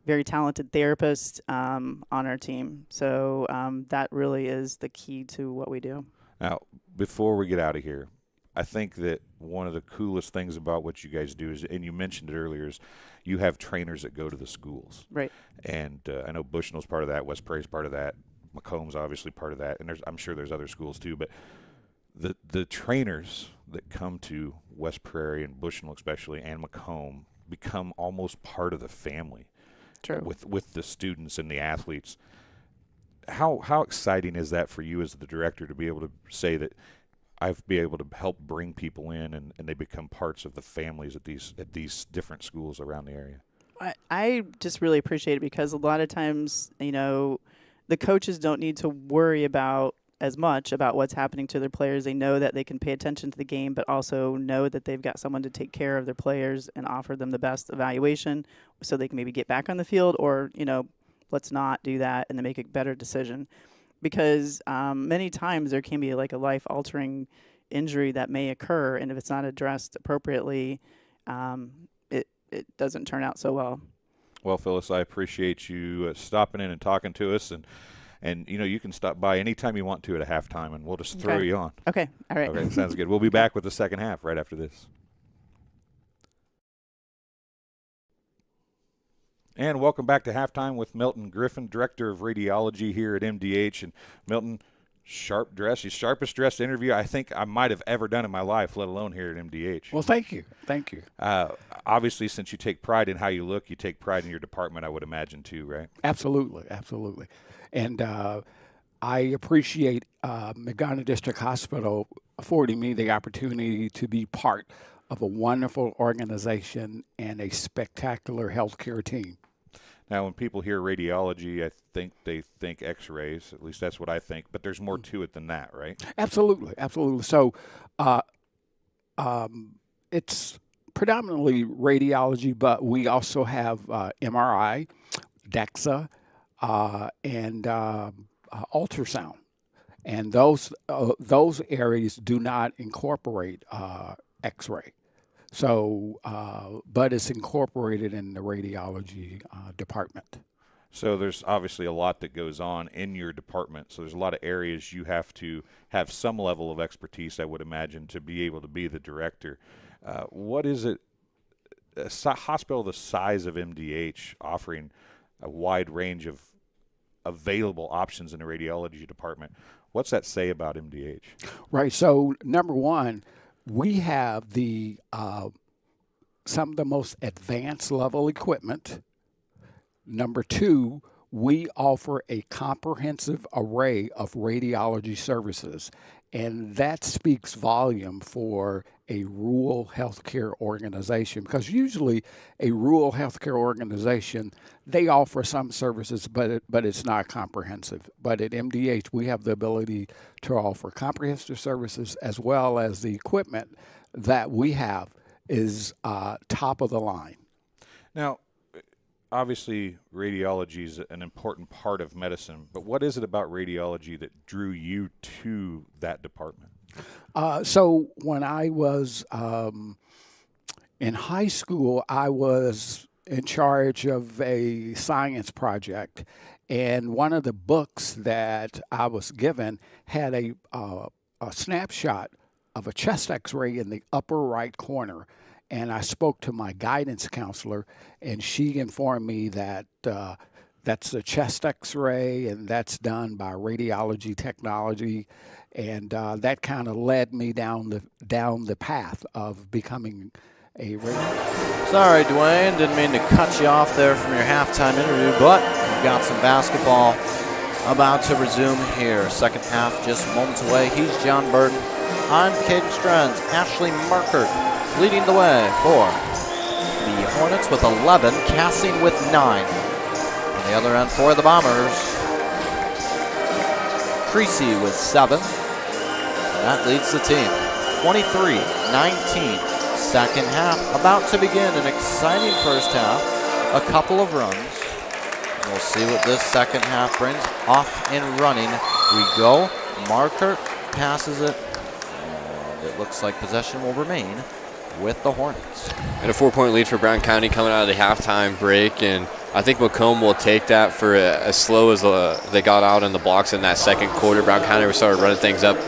very talented therapists on our team. So that really is the key to what we do. Now, before we get out of here, I think that one of the coolest things about what you guys do is, and you mentioned it earlier, is you have trainers that go to the schools. Right. And I know Bushnell's part of that, West Prairie's part of that, Macomb's obviously part of that, and I'm sure there's other schools too. But the trainers that come to West Prairie and Bushnell especially, and Macomb, become almost part of the family. True. With the students and the athletes. How exciting is that for you as the director to be able to say that I've been able to help bring people in and they become parts of the families at these different schools around the area? I just really appreciate it, because a lot of times, the coaches don't need to worry as much about what's happening to their players. They know that they can pay attention to the game, but also know that they've got someone to take care of their players and offer them the best evaluation so they can maybe get back on the field, or, let's not do that and then make a better decision. Because many times there can be like a life-altering injury that may occur, and if it's not addressed appropriately, it doesn't turn out so well. Well, Phyllis, I appreciate you stopping in and talking to us, and you can stop by anytime you want to at a halftime, and we'll just throw you on. Okay, all right. Okay, sounds good. We'll be back with the second half right after this. And welcome back to Halftime with Milton Griffin, Director of Radiology here at MDH. And Milton, sharp dress, the sharpest dressed interview I think I might have ever done in my life, let alone here at MDH. Well, thank you. Thank you. Obviously, since you take pride in how you look, you take pride in your department, I would imagine, too, right? Absolutely, absolutely. And I appreciate McDonough District Hospital affording me the opportunity to be part of a wonderful organization and a spectacular healthcare team. Now, when people hear radiology, I think they think x-rays. At least that's what I think. But there's more to it than that, right? Absolutely, absolutely. So it's predominantly radiology, but we also have MRI, DEXA, and ultrasound. And those areas do not incorporate x-ray. So, but it's incorporated in the radiology department. So there's obviously a lot that goes on in your department. So there's a lot of areas you have to have some level of expertise, I would imagine, to be able to be the director. What is it, a hospital the size of MDH offering a wide range of available options in the radiology department? What's that say about MDH? Right. So number one, we have the some of the most advanced level equipment. Number two, we offer a comprehensive array of radiology services, and that speaks volume for a rural healthcare organization, because usually a rural healthcare organization, they offer some services, but it's not comprehensive. But at MDH, we have the ability to offer comprehensive services, as well as the equipment that we have is top of the line. Now, obviously, radiology is an important part of medicine, but what is it about radiology that drew you to that department? So when I was in high school, I was in charge of a science project, and one of the books that I was given had a snapshot of a chest X-ray in the upper right corner. And I spoke to my guidance counselor, and she informed me that that's a chest X-ray, and that's done by radiology technology, and that kind of led me down the path of becoming a radiologist. Sorry, Dwayne, didn't mean to cut you off there from your halftime interview, but we've got some basketball about to resume here. Second half just moments away. He's John Burton. I'm Caden Strenz. Ashley Markert leading the way for the Hornets with 11, Cassing with 9. On the other end for the Bombers, Creasy with 7. And that leads the team. 23-19. Second half about to begin. An exciting first half. A couple of runs. We'll see what this second half brings. Off and running we go. Markert passes it. And it looks like possession will remain with the Hornets. And a 4-point lead for Brown County coming out of the halftime break, and I think Macomb will take that for as slow as they got out in the blocks in that second quarter. Brown County started running things up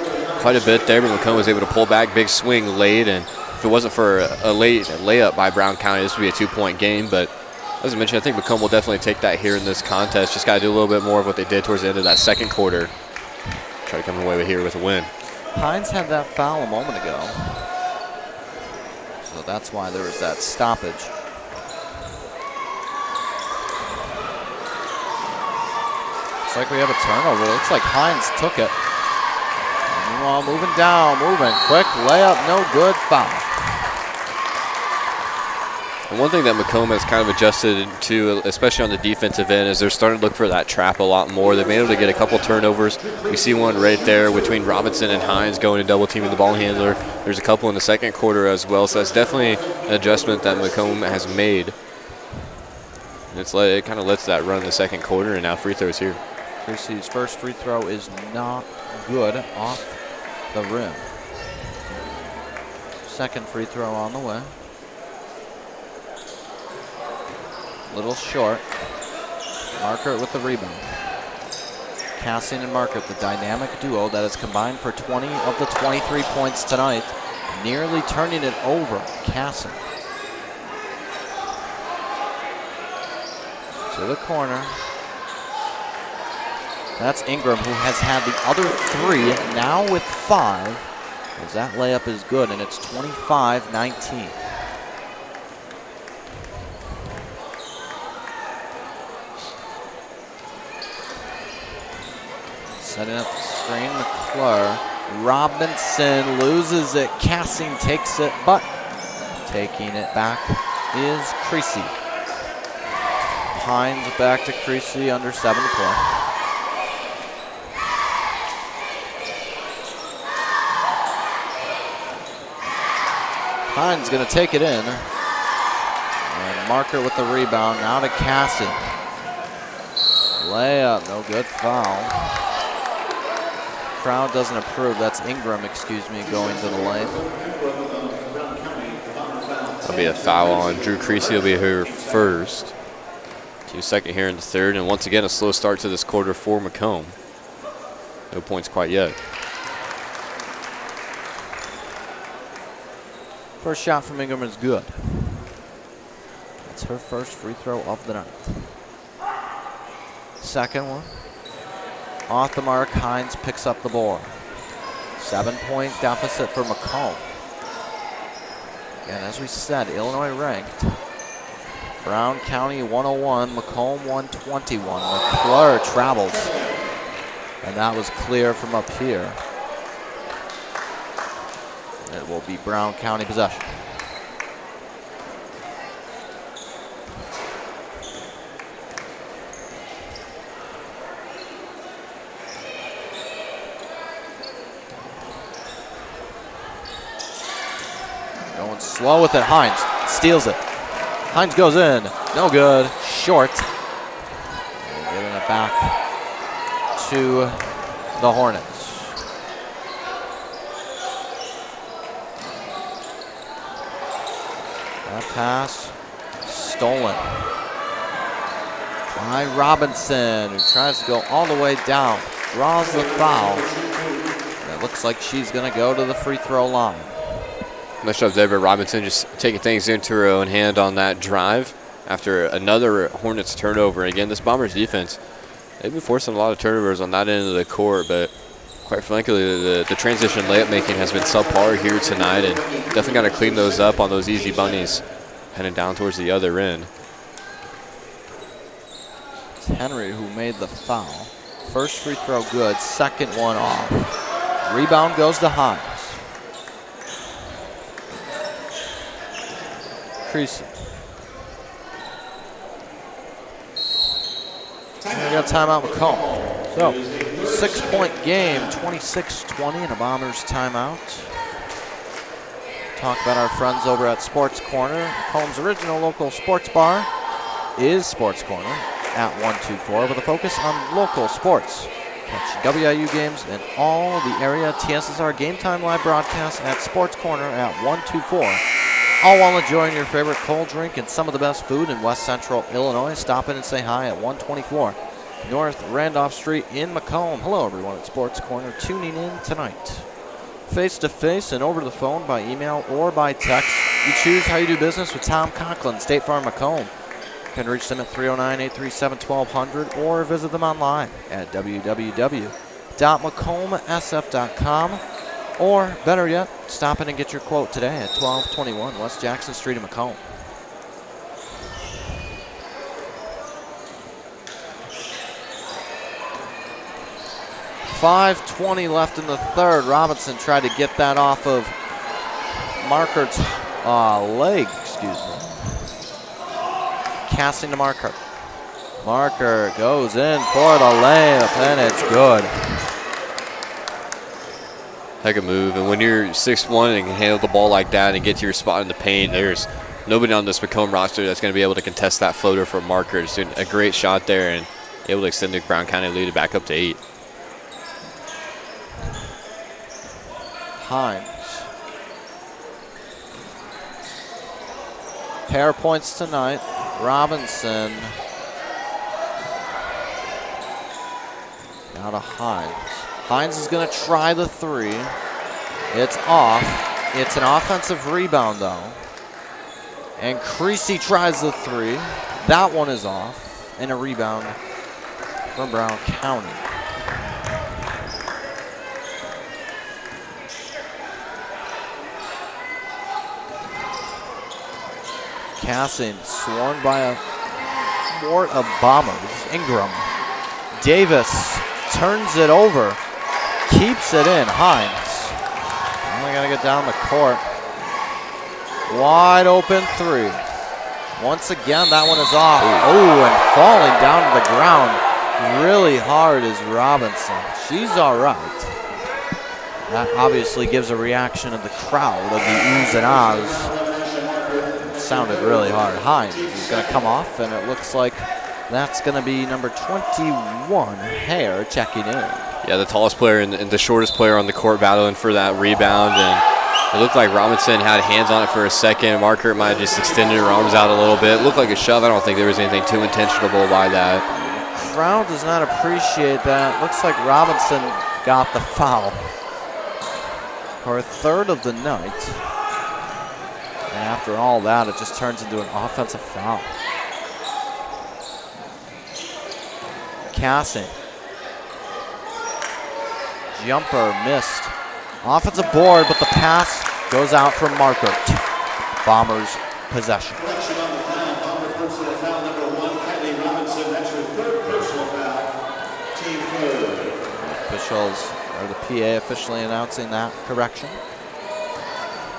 quite a bit there, but Macomb was able to pull back, big swing late, and if it wasn't for a late layup by Brown County, this would be a 2-point game. But as I mentioned, I think Macomb will definitely take that here in this contest. Just got to do a little bit more of what they did towards the end of that second quarter. Try to come away here with a win. Hines had that foul a moment ago. So that's why there was that stoppage. Looks like we have a turnover. Looks like Hines took it. Meanwhile, moving down, moving quick layup, no good, foul. And one thing that Macomb has kind of adjusted to, especially on the defensive end, is they're starting to look for that trap a lot more. They've been able to get a couple turnovers. We see one right there between Robinson and Hines going and double teaming the ball handler. There's a couple in the second quarter as well, so that's definitely an adjustment that Macomb has made. And it kind of lets that run in the second quarter, and now free throws here. Creasy's first free throw is not good, off the rim. Second free throw on the way. Little short. Markert with the rebound. Cassing and Markert, the dynamic duo that has combined for 20 of the 23 points tonight, nearly turning it over. Cassing to the corner. That's Ingram, who has had the other 3, now with 5, as that layup is good, and it's 25-19. Setting up the screen, McClure. Robinson loses it. Cassing takes it, but taking it back is Creasy. Hines back to Creasy, under 7 to play. Hines going to take it in. And Markert with the rebound. Now to Cassing. Layup, no good, foul. Crowd doesn't approve. That's Ingram, going to the lane. That'll be a foul on Drew Creasy. Will be her first. 2-second here in the third, and once again a slow start to this quarter for Macomb. No points quite yet. First shot from Ingram is good. That's her first free throw of the night. Second one. Off the mark, Hines picks up the board. 7-point deficit for Macomb. And as we said, Illinois ranked. Brown County 101, Macomb 121. McClure travels. And that was clear from up here. It will be Brown County possession. Going slow with it, Hines steals it. Hines goes in, no good, short. And giving it back to the Hornets. That pass stolen by Robinson, who tries to go all the way down, draws the foul. And it looks like she's going to go to the free throw line. Nice job there by Robinson, just taking things into her own hand on that drive after another Hornets turnover. And again, this Bombers defense, they've been forcing a lot of turnovers on that end of the court, but quite frankly, the transition layup making has been subpar here tonight, and definitely got to clean those up on those easy bunnies heading down towards the other end. It's Henry who made the foul. First free throw good, second one off. Rebound goes to Hines. Creasy. And we got timeout Macomb. So, 6-point game, 26-20, and a Bombers timeout. Talk about our friends over at Sports Corner. Macomb's original local sports bar is Sports Corner at 124 with a focus on local sports. Catch WIU games and all the area TSSR Game Time live broadcasts at Sports Corner at 124. All while enjoying your favorite cold drink and some of the best food in West Central Illinois. Stop in and say hi at 124 North Randolph Street in Macomb. Hello, everyone at Sports Corner tuning in tonight. Face-to-face and over the phone, by email or by text. You choose how you do business with Tom Conklin, State Farm Macomb. You can reach them at 309-837-1200 or visit them online at www.macombsf.com. Or, better yet, stop in and get your quote today at 1221 West Jackson Street in Macomb. .520 left in the third. Robinson tried to get that off of Marker's leg, Casting to Marker. Marker goes in for the layup, and it's good. Heck of a move, and when you're 6'1" and can handle the ball like that and get to your spot in the paint, there's nobody on this Macomb roster that's going to be able to contest that floater for Marker. It's doing a great shot there and able to extend the Brown County lead back up to 8. Hines. Pair points tonight. Robinson. Now to Hines. Hines is going to try the three. It's off. It's an offensive rebound, though. And Creasy tries the three. That one is off. And a rebound from Brown County. Cassing swarmed by a fort of Bombers. Ingram. Davis turns it over. Keeps it in. Hines. Only got to get down the court. Wide open three. Once again, that one is off. Oh, and falling down to the ground really hard is Robinson. She's all right. That obviously gives a reaction of the crowd of the oohs and ahs. Sounded really hard. Hines is going to come off, and it looks like that's going to be number 21, Hare, checking in. Yeah, the tallest player and the shortest player on the court battling for that rebound, and It looked like Robinson had hands on it for a second. Marker might have just extended her arms out a little bit. It looked like a shove. I don't think there was anything too intentional by that. Crowd does not appreciate that. Looks like Robinson got the foul. Her third of the night. And after all that, it just turns into an offensive foul. Cassing. Jumper missed. Offensive board, but the pass goes out from Markert. Bombers possession. Correction on the foul. Bomber personal foul number 1, Kylie Robinson. That's her third personal foul. Team third. Officials, or the PA officially announcing that correction.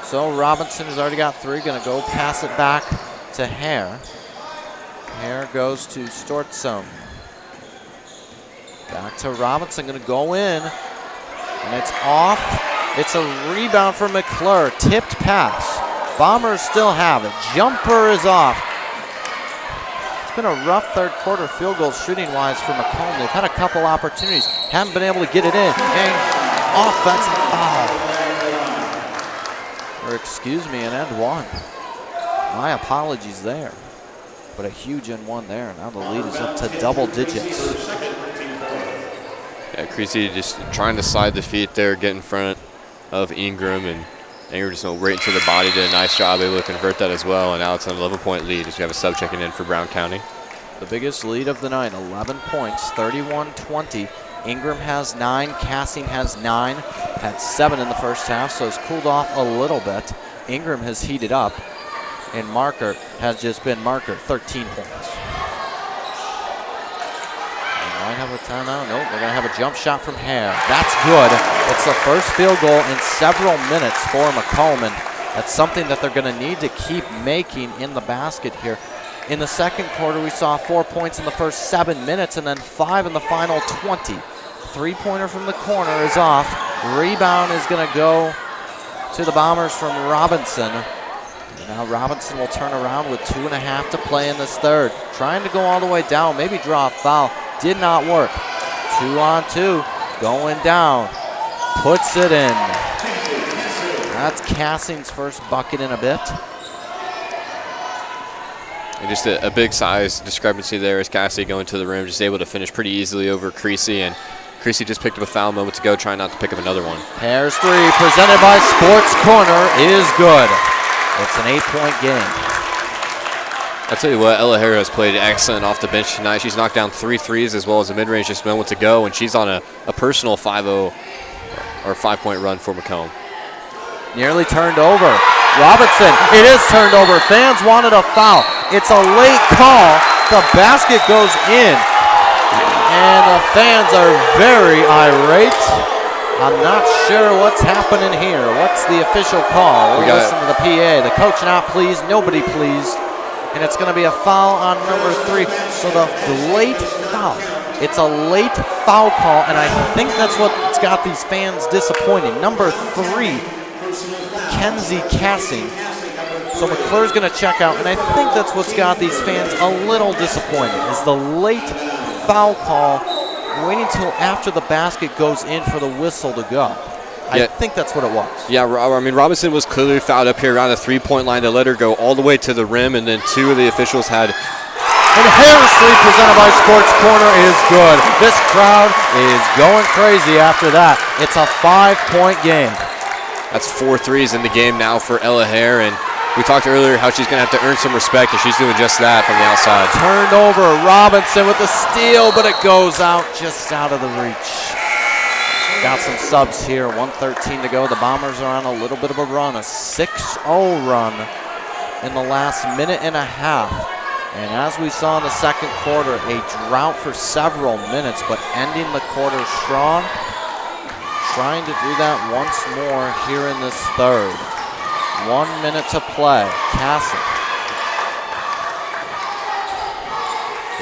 So Robinson has already got 3. Going to go pass it back to Hare. Hare goes to Stortzone. Back to Robinson. Going to go in. And it's off. It's a rebound for McClure. Tipped pass. Bombers still have it. Jumper is off. It's been a rough third quarter field goal shooting wise for Macomb. They've had a couple opportunities. Haven't been able to get it in. And offensive foul. Or excuse me, an end one. My apologies there. But a huge end one there. Now the lead is up to double digits. Yeah, Creasy just trying to slide the feet there, get in front of Ingram, and Ingram just went right into the body, did a nice job able to convert that as well, and now it's an 11-point lead as we have a sub checking in for Brown County. The biggest lead of the night, 11 points, 31-20. Ingram has 9, Cassing has 9, had 7 in the first half, so it's cooled off a little bit. Ingram has heated up, and Marker has just been Marker, 13 points. Might have a timeout. Nope, they're going to have a jump shot from Hare. That's good. It's the first field goal in several minutes for Macomb, and that's something that they're going to need to keep making in the basket here. In the second quarter, we saw 4 points in the first 7 minutes and then 5 in the final 20. Three-pointer from the corner is off. Rebound is going to go to the Bombers from Robinson. And now Robinson will turn around with 2.5 to play in this third. Trying to go all the way down, maybe draw a foul. Did not work. 2-on-2, going down. Puts it in. That's Cassing's first bucket in a bit. And just a big size discrepancy there as Cassie going to the rim, just able to finish pretty easily over Creasy, and Creasy just picked up a foul moments ago, trying not to pick up another one. Hare's 3, presented by Sports Corner, is good. It's an 8-point game. I'll tell you what, Ella Hare has played excellent off the bench tonight. She's knocked down 3 threes as well as a mid-range just moments ago, and she's on a personal 5-0 or 5-point run for Macomb. Nearly turned over. Robinson, it is turned over. Fans wanted a foul. It's a late call. The basket goes in, and the fans are very irate. I'm not sure what's happening here. What's the official call? We'll listen to the PA. The coach not pleased, nobody pleased. And it's going to be a foul on number 3. So the late foul. It's a late foul call, and I think that's what's got these fans disappointed. Number 3, Kenzie Cassing. So McClure's going to check out, and I think that's what's got these fans a little disappointed, is the late foul call, waiting until after the basket goes in for the whistle to go. I think that's what it was. Yeah, I mean, Robinson was clearly fouled up here around the 3-point line to let her go all the way to the rim, and then 2 of the officials had. And Hare's 3, presented by Sports Corner, is good. This crowd is going crazy after that. It's a 5-point game. That's 4 threes in the game now for Ella Hare, and we talked earlier how she's going to have to earn some respect, and she's doing just that from the outside. Turned over, Robinson with the steal, but it goes out, just out of the reach. Got some subs here, 1:13 to go. The Bombers are on a little bit of a run, a 6-0 run in the last minute and a half. And as we saw in the second quarter, a drought for several minutes, but ending the quarter strong. Trying to do that once more here in this third. 1 minute to play. Cassing.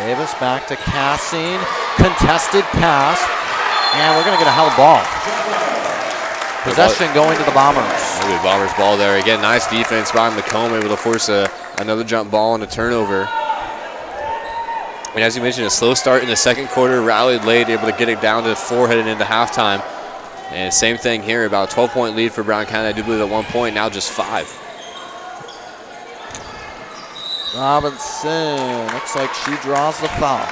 Davis back to Cassing. Contested pass. And we're going to get a held ball. Possession going to the Bombers. Good Bombers ball there. Again, nice defense by Macomb, able to force another jump ball and a turnover. And as you mentioned, a slow start in the second quarter, rallied late, able to get it down to 4 heading into halftime. And same thing here, about a 12-point lead for Brown County. I do believe at one point, now just 5. Robinson, looks like she draws the foul.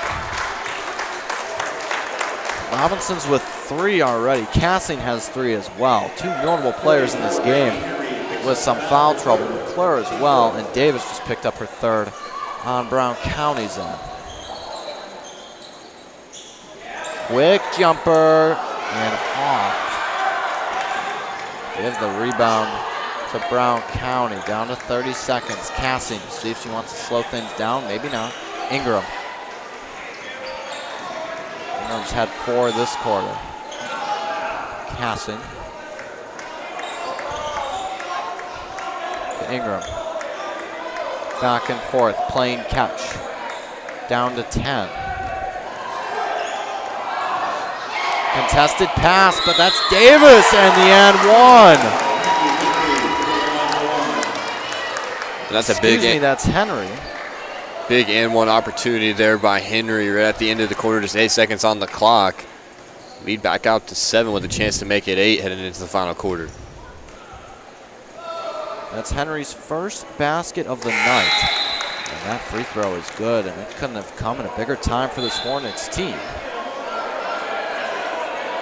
Robinson's with 3 already. Cassing has 3 as well. 2 notable players in this game with some foul trouble. McClure as well, and Davis just picked up her 3rd on Brown County's end. Quick jumper and off. Give the rebound to Brown County, down to 30 seconds. Cassing, see if she wants to slow things down, maybe not. Ingram. Ingram's had 4 this quarter. Cassing. To Ingram. Back and forth, playing catch. Down to 10. Contested pass, but that's Davis and the and 1. And that's a big. That's Henry. Big and 1 opportunity there by Henry right at the end of the quarter, just 8 seconds on the clock. Lead back out to 7 with a chance to make it 8 heading into the final quarter. That's Henry's first basket of the night. And that free throw is good, and it couldn't have come in a bigger time for this Hornets team.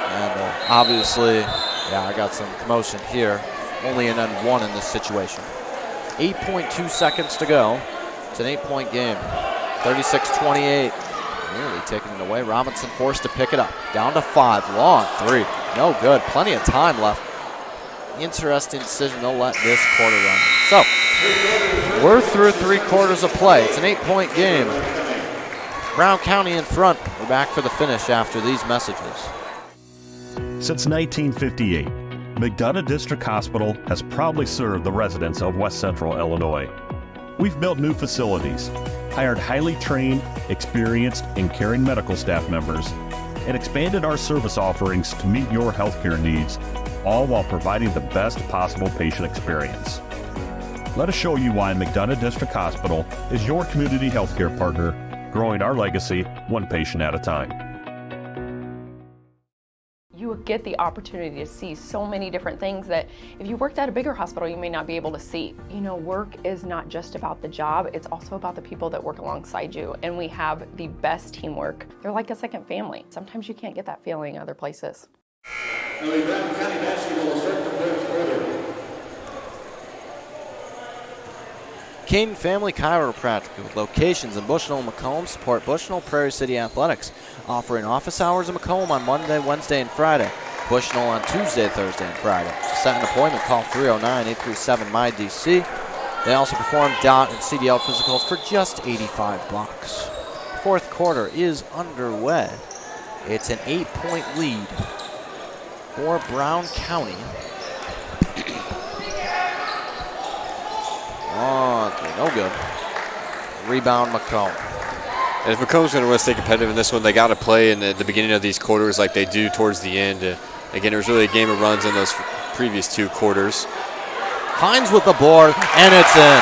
And obviously, I got some commotion here. Only an and 1 in this situation. 8.2 seconds to go. It's an 8-point game. 36-28. Nearly taking it away. Robinson forced to pick it up. Down to 5. Long 3. No good. Plenty of time left. Interesting decision. They'll let this quarter run. So, we're through 3 quarters of play. It's an 8-point game. Brown County in front. We're back for the finish after these messages. Since 1958, McDonough District Hospital has proudly served the residents of West Central Illinois. We've built new facilities, hired highly trained, experienced, and caring medical staff members, and expanded our service offerings to meet your healthcare needs, all while providing the best possible patient experience. Let us show you why McDonough District Hospital is your community healthcare partner, growing our legacy one patient at a time. You will get the opportunity to see so many different things that if you worked at a bigger hospital, you may not be able to see. You know, work is not just about the job, it's also about the people that work alongside you. And we have the best teamwork. They're like a second family. Sometimes you can't get that feeling other places. Brown County basketball will start the 4th quarter. Caden Family Chiropractic with locations in Bushnell and Macomb support Bushnell-Prairie City Athletics, offering office hours in Macomb on Monday, Wednesday, and Friday. Bushnell on Tuesday, Thursday, and Friday. To set an appointment, call 309-837-MyDC. They also perform DOT and CDL physicals for just $85. 4th quarter is underway. It's an 8-point lead for Brown County. No good. Rebound Macomb. And if Macomb's going to want to stay competitive in this one, they got to play in the beginning of these quarters like they do towards the end. Again, it was really a game of runs in those previous 2 quarters. Hines with the board, and it's in.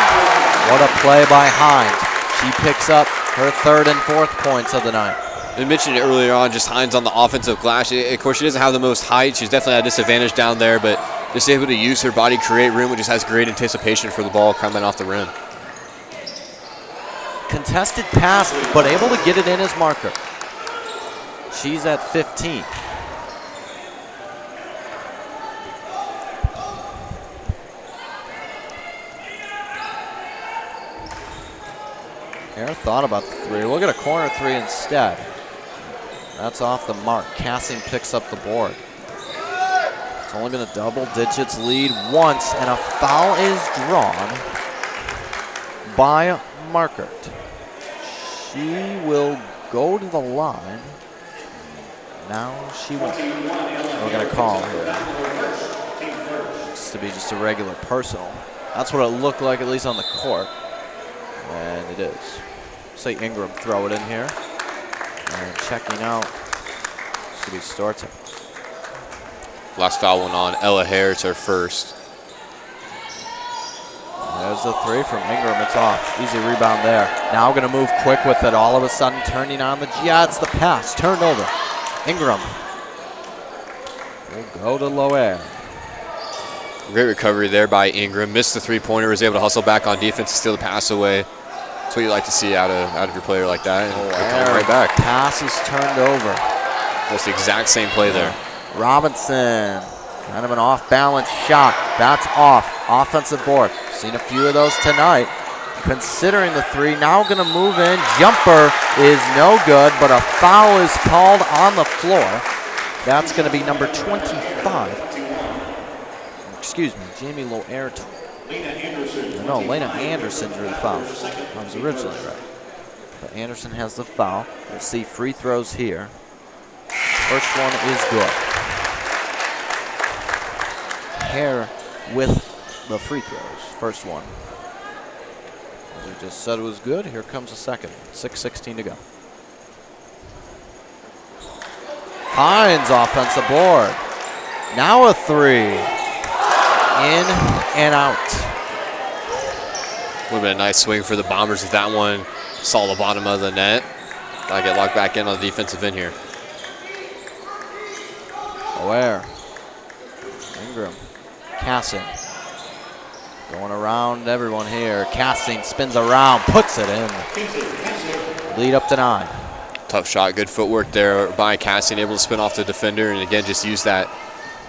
What a play by Hines. She picks up her 3rd and 4th points of the night. I mentioned it earlier on, just Hines on the offensive glass. Of course, she doesn't have the most height. She's definitely at a disadvantage down there, but just able to use her body, create room, and just has great anticipation for the ball coming off the rim. Contested pass, but able to get it in as marker. She's at 15. Hare thought about the 3. We'll get a corner 3 instead. That's off the mark. Cassing picks up the board. It's only been a double digits lead once, and a foul is drawn by Markert. She will go to the line. Now she won't. We're going to call here. Looks to be just a regular personal. That's what it looked like, at least on the court. And it is. Say Ingram throw it in here. And checking out should be Storton. Last foul went on Ella Hare. It's her first. There's the 3 from Ingram. It's off. Easy rebound there. Now going to move quick with it. All of a sudden turning on the Jets. The pass turned over. Ingram will go to Loair. Great recovery there by Ingram. Missed the three-pointer. Was able to hustle back on defense and steal the pass away. That's what you like to see out of your player like that. And they're coming right back. Pass is turned over. Almost the exact same play there. Robinson, kind of an off-balance shot. That's off. Offensive board. Seen a few of those tonight. Considering the three, now going to move in. Jumper is no good, but a foul is called on the floor. That's going to be number 25. Excuse me, Jamie Loair. No, Lena Anderson drew the foul. I was originally right. But Anderson has the foul. We'll see free throws here. First one is good. Hare with the free throws. First one. As we just said it was good, here comes the second. 6:16 to go. Hines offensive board. Now a three. In and out. Would have been a nice swing for the Bombers if that one saw the bottom of the net. Gotta get locked back in on the defensive end here. Aware. Ingram. Cassin. Going around everyone here. Cassin spins around, puts it in. Lead up to 9. Tough shot, good footwork there by Cassin, able to spin off the defender, and again, just use that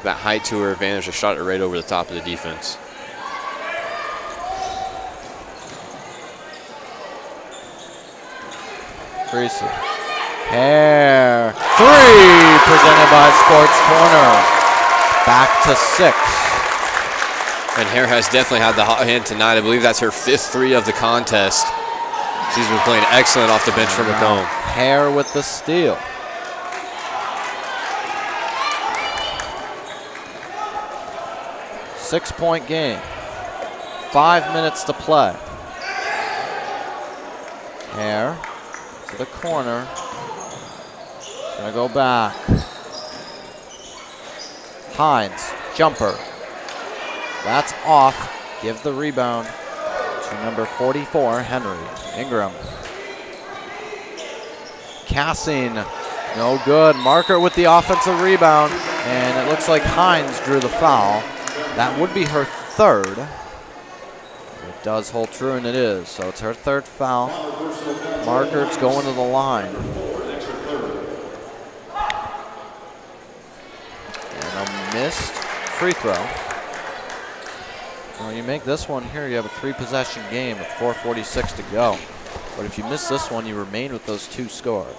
height to her advantage. A shot it right over the top of the defense. Creasy. Hare. 3 presented by Sports Corner. Back to 6. And Hare has definitely had the hot hand tonight. I believe that's her 5th 3 of the contest. She's been playing excellent off the bench for Macomb. Hare with the steal. Six-point game. 5 minutes to play. Hare to the corner. Gonna go back. Hines, jumper. That's off. Give the rebound to number 44, Henry. Ingram. Cassin, no good. Marker with the offensive rebound. And it looks like Hines drew the foul. That would be her 3rd. It does hold true, and it is. So it's her 3rd foul. Marker's going to the line. And a missed free throw. Well, you make this one here, you have a 3-possession game with 4:46 to go. But if you miss this one, you remain with those 2 scores.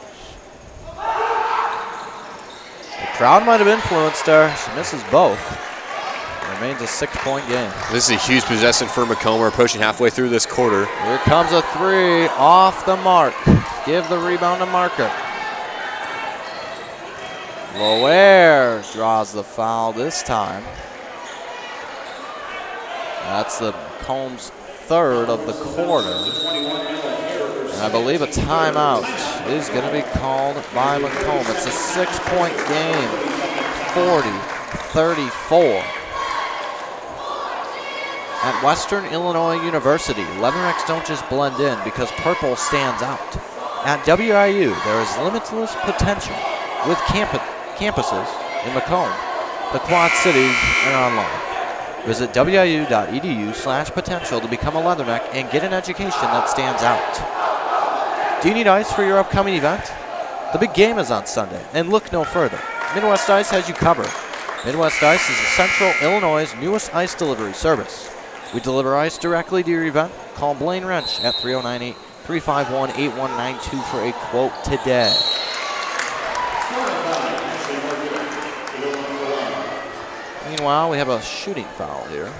The crowd might have influenced her. She misses both. It remains a 6-point game. This is a huge possession for Macomb. We're approaching halfway through this quarter. Here comes a 3 off the mark. Give the rebound to Marker. Loair draws the foul this time. That's the Macomb's 3rd of the quarter. And I believe a timeout is going to be called by Macomb. It's a 6-point game, 40-34. At Western Illinois University, Leathernecks don't just blend in because purple stands out. At WIU, there is limitless potential with campuses in Macomb, the Quad Cities, and online. Visit wiu.edu/potential to become a Leatherneck and get an education that stands out. Do you need ice for your upcoming event? The big game is on Sunday, and look no further. Midwest Ice has you covered. Midwest Ice is Central Illinois' newest ice delivery service. We deliver ice directly to your event. Call Blaine Wrench at 309-351-8192 for a quote today. Meanwhile, we have a shooting foul here.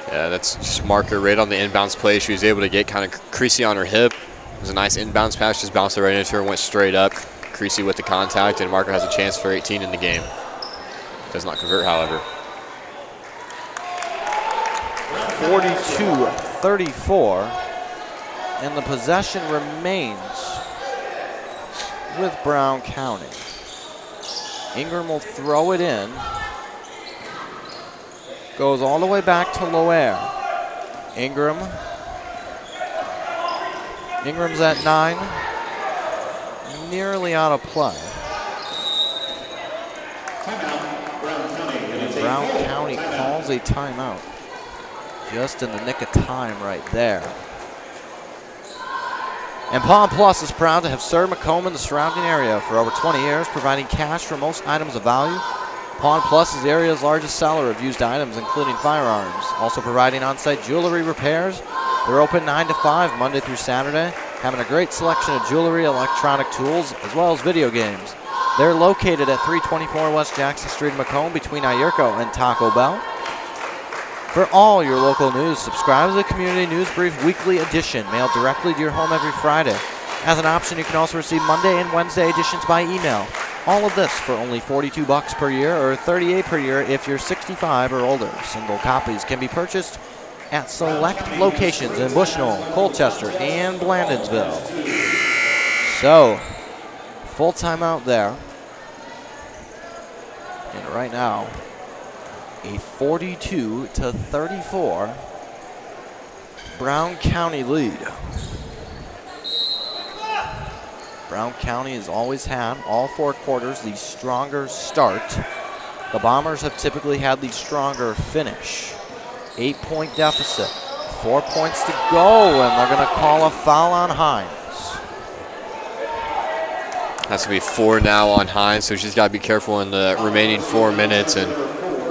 Yeah, that's just Marker right on the inbounds play. She was able to get kind of Creasy on her hip. It was a nice inbounds pass, just bounced it right into her, went straight up. Creasy with the contact, and Marker has a chance for 18 in the game. Does not convert, however. 42-34, and the possession remains with Brown County. Ingram will throw it in. Goes all the way back to Loair. Ingram's at 9. Nearly out of play. Brown County calls a timeout. Just in the nick of time right there. And Pawn Plus is proud to have served Macomb and the surrounding area for over 20 years, providing cash for most items of value. Pawn Plus is the area's largest seller of used items, including firearms, also providing on-site jewelry repairs. They're open 9 to 5, Monday through Saturday, having a great selection of jewelry, electronic tools, as well as video games. They're located at 324 West Jackson Street in Macomb between Ayurko and Taco Bell. For all your local news, subscribe to the Community News Brief Weekly Edition, mailed directly to your home every Friday. As an option, you can also receive Monday and Wednesday editions by email. All of this for only $42 per year or $38 per year if you're 65 or older. Single copies can be purchased at select locations in Bushnell, Colchester, and Blandonsville. So, full timeout there. And right now, a 42-34 Brown County lead. Brown County has always had, all 4 quarters, the stronger start. The Bombers have typically had the stronger finish. 8-point deficit, 4 points to go, and they're going to call a foul on Hines. That's going to be 4 now on Hines, so she's got to be careful in the remaining 4 minutes. And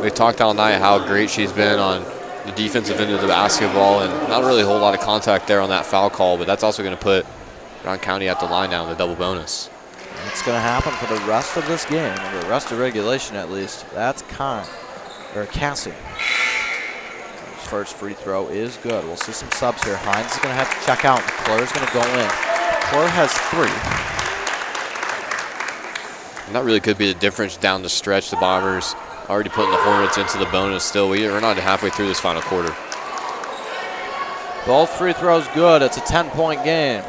we've talked all night how great she's been on the defensive end of the basketball, and not really a whole lot of contact there on that foul call, but that's also going to put Brown County at the line now in the double bonus. It's going to happen for the rest of this game, or the rest of regulation at least. That's Cassie. His first free throw is good. We'll see some subs here. Hines is going to have to check out. McClure's going to go in. McClure has 3. And that really could be the difference down the stretch. The Bombers already putting the Hornets into the bonus still. We're not halfway through this final quarter. Both free throws good. It's a 10-point game.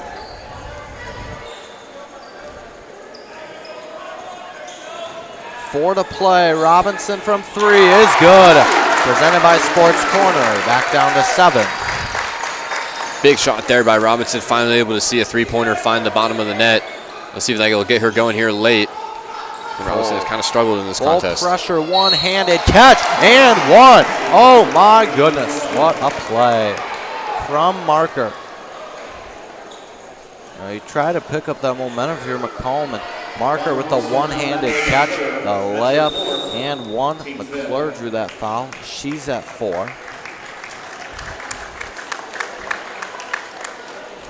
Four to play. Robinson from 3 is good. Presented by Sports Corner. Back down to 7. Big shot there by Robinson. Finally able to see a 3-pointer find the bottom of the net. Let's see if they will get her going here late. Robinson has kind of struggled in this contest. Pressure, one-handed catch, and 1. Oh my goodness, what a play from Marker. Now you try to pick up that momentum here, Macomb, and Marker with the one-handed catch, the layup, and 1. McClure drew that foul. She's at 4.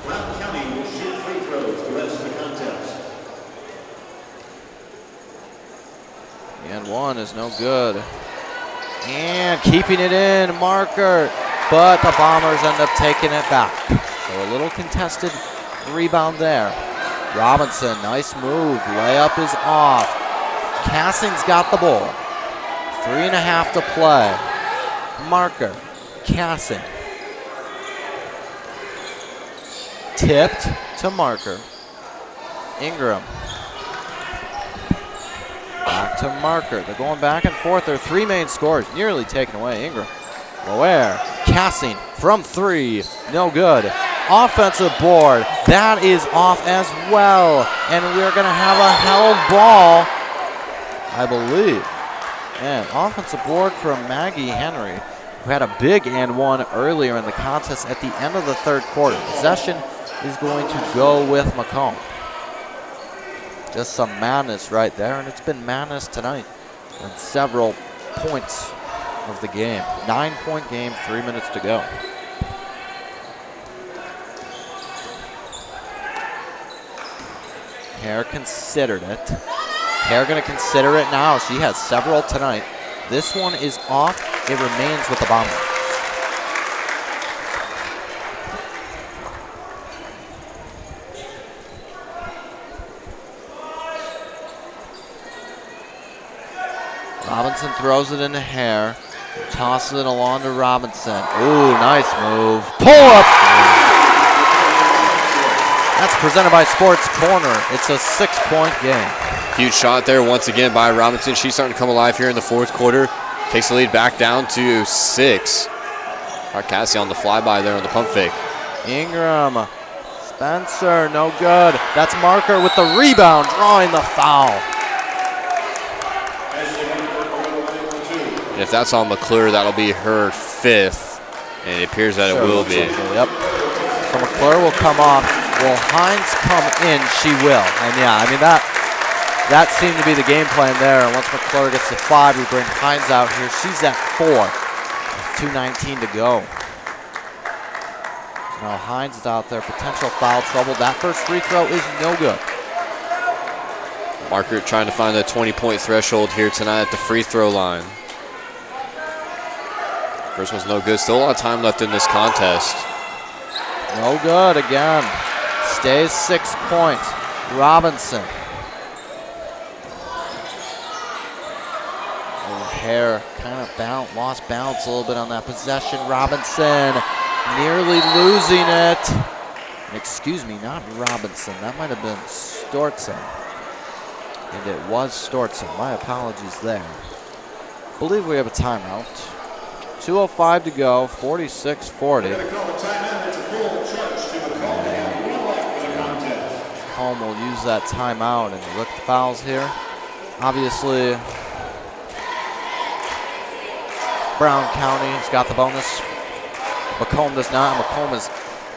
Brown County will shoot free throws the rest of the contest. And 1 is no good. And keeping it in, Marker. But the Bombers end up taking it back. So a little contested rebound there. Robinson, nice move. Layup is off. Cassing's got the ball. 3.5 to play. Marker, Cassing. Tipped to Marker. Ingram. Back to Marker. They're going back and forth. Their 3 main scores nearly taken away. Ingram. Moer. Cassing from 3. No good. Offensive board. That is off as well. And we're going to have a held ball, I believe. And offensive board from Maggie Henry, who had a big and 1 earlier in the contest at the end of the 3rd quarter. Possession is going to go with Macomb. Just some madness right there, and it's been madness tonight in several points of the game. 9-point game, 3 minutes to go. Hare considered it. Hare going to consider it now. She has several tonight. This one is off. It remains with the Bombers. Robinson throws it into Hare. Tosses it along to Robinson. Ooh, nice move. Pull up. That's presented by Sports Corner. It's a 6-point game. Huge shot there once again by Robinson. She's starting to come alive here in the 4th quarter. Takes the lead back down to 6. Cassie on the flyby there on the pump fake. Ingram. Spencer, no good. That's Marker with the rebound, drawing the foul. And if that's on McClure, that'll be her 5th, and it appears that it will be. Yep. So McClure will come off. Will Hines come in? She will. And yeah, I mean, that seemed to be the game plan there. And once McClure gets to 5, we bring Hines out here. She's at 4. 2:19 to go. So now Hines is out there. Potential foul trouble. That first free throw is no good. Margaret trying to find the 20-point threshold here tonight at the free throw line. First one's no good. Still a lot of time left in this contest. No good again. Stays 6 points. Robinson. O'Hare kind of lost balance a little bit on that possession. Robinson nearly losing it. Excuse me, not Robinson. That might have been Stortzen. And it was Stortzen. My apologies there. I believe we have a timeout. 2:05 to go, 46-40. Macomb will use that timeout and look at the fouls here. Obviously, Brown County has got the bonus. Macomb does not. Macomb is,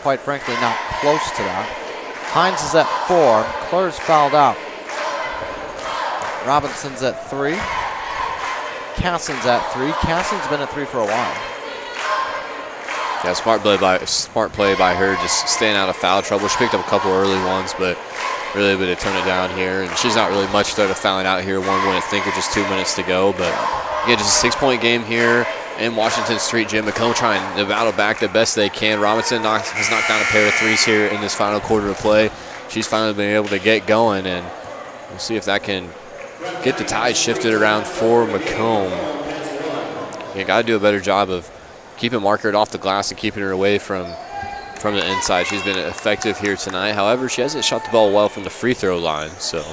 quite frankly, not close to that. Hines is at 4. McClure's fouled out. Robinson's at 3. Cassin's at 3. Cassin's been at 3 for a while. Yeah, smart play by her, just staying out of foul trouble. She picked up a couple early ones, but really able to turn it down here. And she's not really much there to fouling out here. One wouldn't think with just 2 minutes to go. But again, just a 6-point game here in Washington Street Gym. Macomb trying to battle back the best they can. Robinson has knocked down a pair of threes here in this final quarter of play. She's finally been able to get going, and we'll see if that can get the tide shifted around for Macomb. You got to do a better job of keeping Margaret off the glass and keeping her away from the inside. She's been effective here tonight. However, she hasn't shot the ball well from the free throw line, so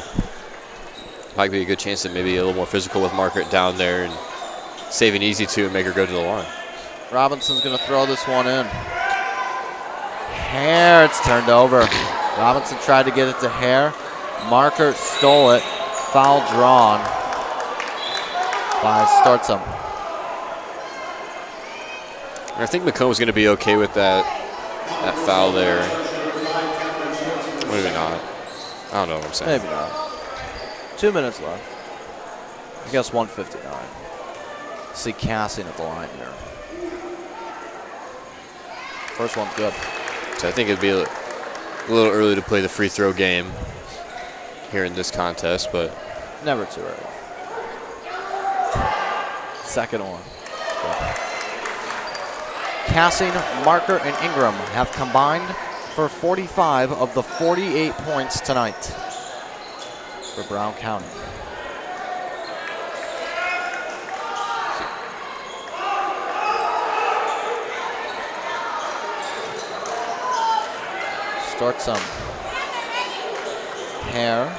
might be a good chance to maybe a little more physical with Margaret down there and save an easy 2 and make her go to the line. Robinson's going to throw this one in. Hare, it's turned over. Robinson tried to get it to Hare. Margaret stole it. Foul drawn by Stortzen. I think Macomb's going to be okay with that foul there. Maybe not. I don't know what I'm saying. Maybe not. 2 minutes left. I guess 1:59. See Cassie at the line here. First one's good. So I think it'd be a little early to play the free throw game here in this contest, but never too early. Second one. Cassing, Marker, and Ingram have combined for 45 of the 48 points tonight for Brown County. Stortzen. Hare.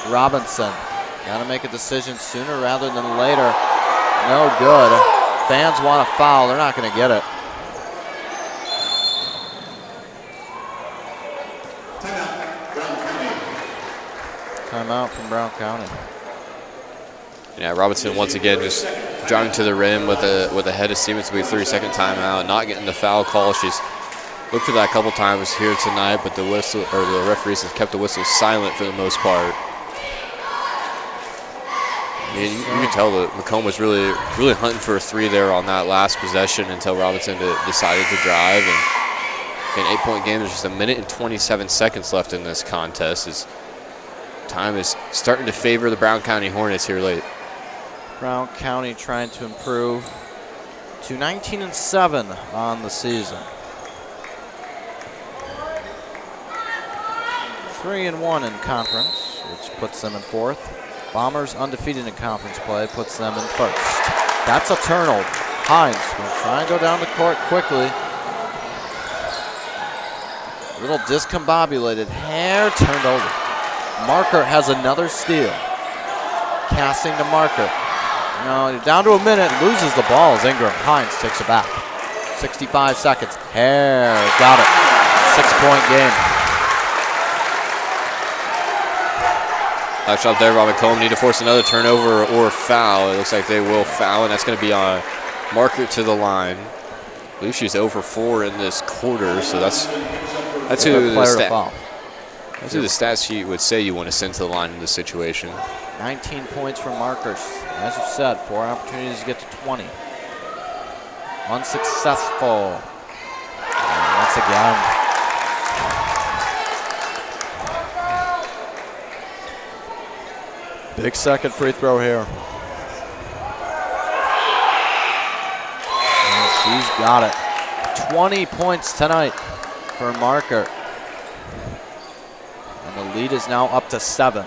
Robinson. Got to make a decision sooner rather than later. No good. Fans want a foul. They're not going to get it. Timeout from Brown County. Yeah, Robinson once again just driving to the rim with a head of steam. It's going to be a 3-second timeout. Not getting the foul call. She's looked for that a couple times here tonight, but the referees have kept the whistle silent for the most part. I mean, you can tell that Macomb was really hunting for a 3 there on that last possession until Robinson decided to drive. And an 8-point game, there's just 1 minute and 27 seconds left in this contest. As time is starting to favor the Brown County Hornets here late. Brown County trying to improve to 19-7 on the season. 3-1 in conference, which puts them in 4th. Bombers undefeated in conference play, puts them in 1st. That's a turnover. Hines going to try and go down the court quickly. A little discombobulated. Hare turned over. Marker has another steal. Casting to Marker. No, down to a minute, loses the ball as Ingram. Hines takes it back. 65 seconds. Hare got it. 6-point game. High shot there by Macomb. Need to force another turnover or foul. It looks like they will foul, and that's going to be on marker to the line. I believe she's 0 for 4 in this quarter, so that's who the stat sheet would say you want to send to the line in this situation. 19 points from markers. As you said, 4 opportunities to get to 20. Unsuccessful. And once again. Big second free throw here. And she's got it. 20 points tonight for Marker. And the lead is now up to 7.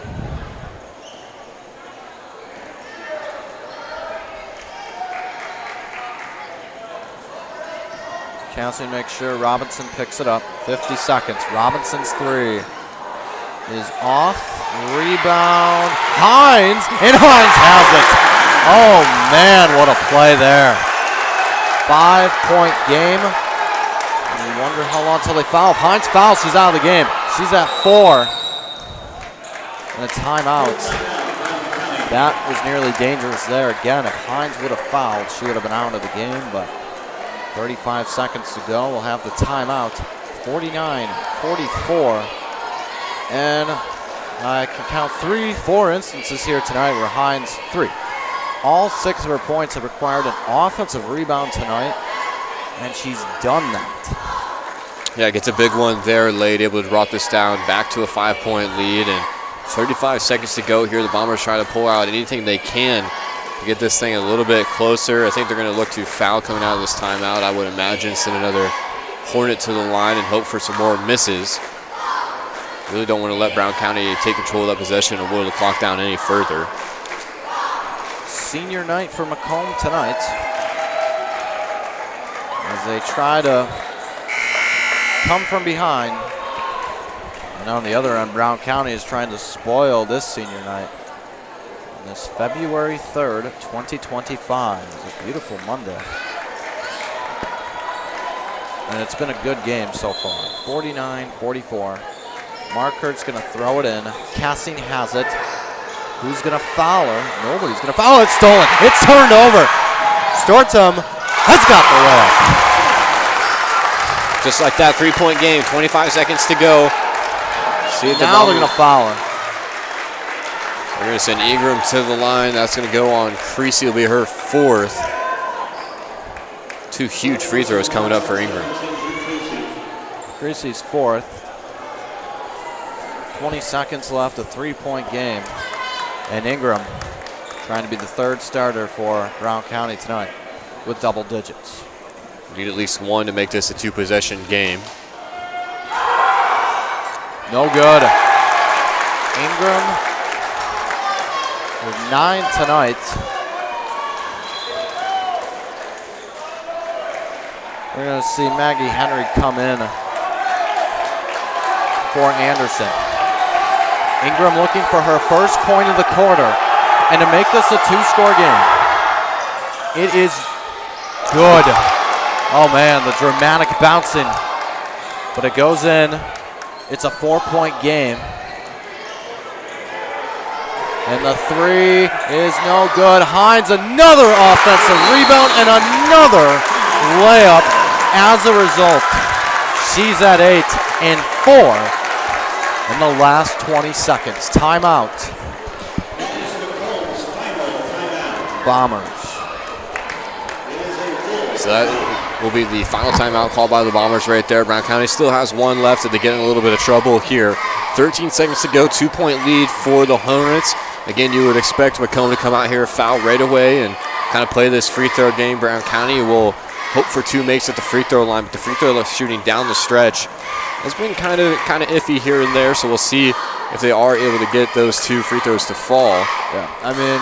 Counseling makes sure Robinson picks it up. 50 seconds. Robinson's 3 is off. Rebound. Hines, and Hines has it. Oh man, what a play there. 5-point game. And you wonder how long until they foul. If Hines fouls, she's out of the game. She's at 4. And a timeout. That was nearly dangerous there. Again, if Hines would have fouled, she would have been out of the game, but 35 seconds to go. We'll have the timeout. 49-44. And I can count 4 instances here tonight where Hines 3. All 6 of her points have required an offensive rebound tonight, and she's done that. Yeah, gets a big one there late, able to drop this down back to a 5-point lead, and 35 seconds to go here. The Bombers try to pull out anything they can to get this thing a little bit closer. I think they're going to look to foul coming out of this timeout, I would imagine. Send another Hornet to the line and hope for some more misses. Really don't want to let Brown County take control of that possession and whittle the clock down any further. Senior night for Macomb tonight as they try to come from behind. And on the other end, Brown County is trying to spoil this senior night. On this February 3rd, 2025. It's a beautiful Monday. And it's been a good game so far. 49-44. Markert's going to throw it in. Cassing has it. Who's going to foul her? Nobody's going to foul. It's stolen. It's turned over. Stortum has got the layup. Just like that, 3-point game. 25 seconds to go. See if now they're going to foul her. They're going to send Ingram to the line. That's going to go on Creasy. It'll be her 4th. 2 huge free throws coming up for Ingram. Creasy's 4th. 20 seconds left, a 3-point game. And Ingram trying to be the 3rd starter for Brown County tonight with double digits. Need at least 1 to make this a 2-possession game. No good. Ingram with 9 tonight. We're going to see Maggie Henry come in for Anderson. Ingram looking for her first point of the quarter and to make this a 2-score game. It is good. Oh man, the dramatic bouncing. But it goes in. It's a 4-point game. And the 3 is no good. Hines, another offensive rebound and another layup. As a result, she's at 8 and 4. In the last 20 seconds. Timeout. Bombers. So that will be the final timeout called by the Bombers right there. Brown County still has 1 left, so they're getting a little bit of trouble here. 13 seconds to go, 2-point lead for the Hornets. Again, you would expect Macomb to come out here, foul right away, and kind of play this free throw game. Brown County will hope for 2 makes at the free throw line, but the free throw shooting down the stretch has been kind of iffy here and there, so we'll see if they are able to get those 2 free throws to fall. Yeah, I mean,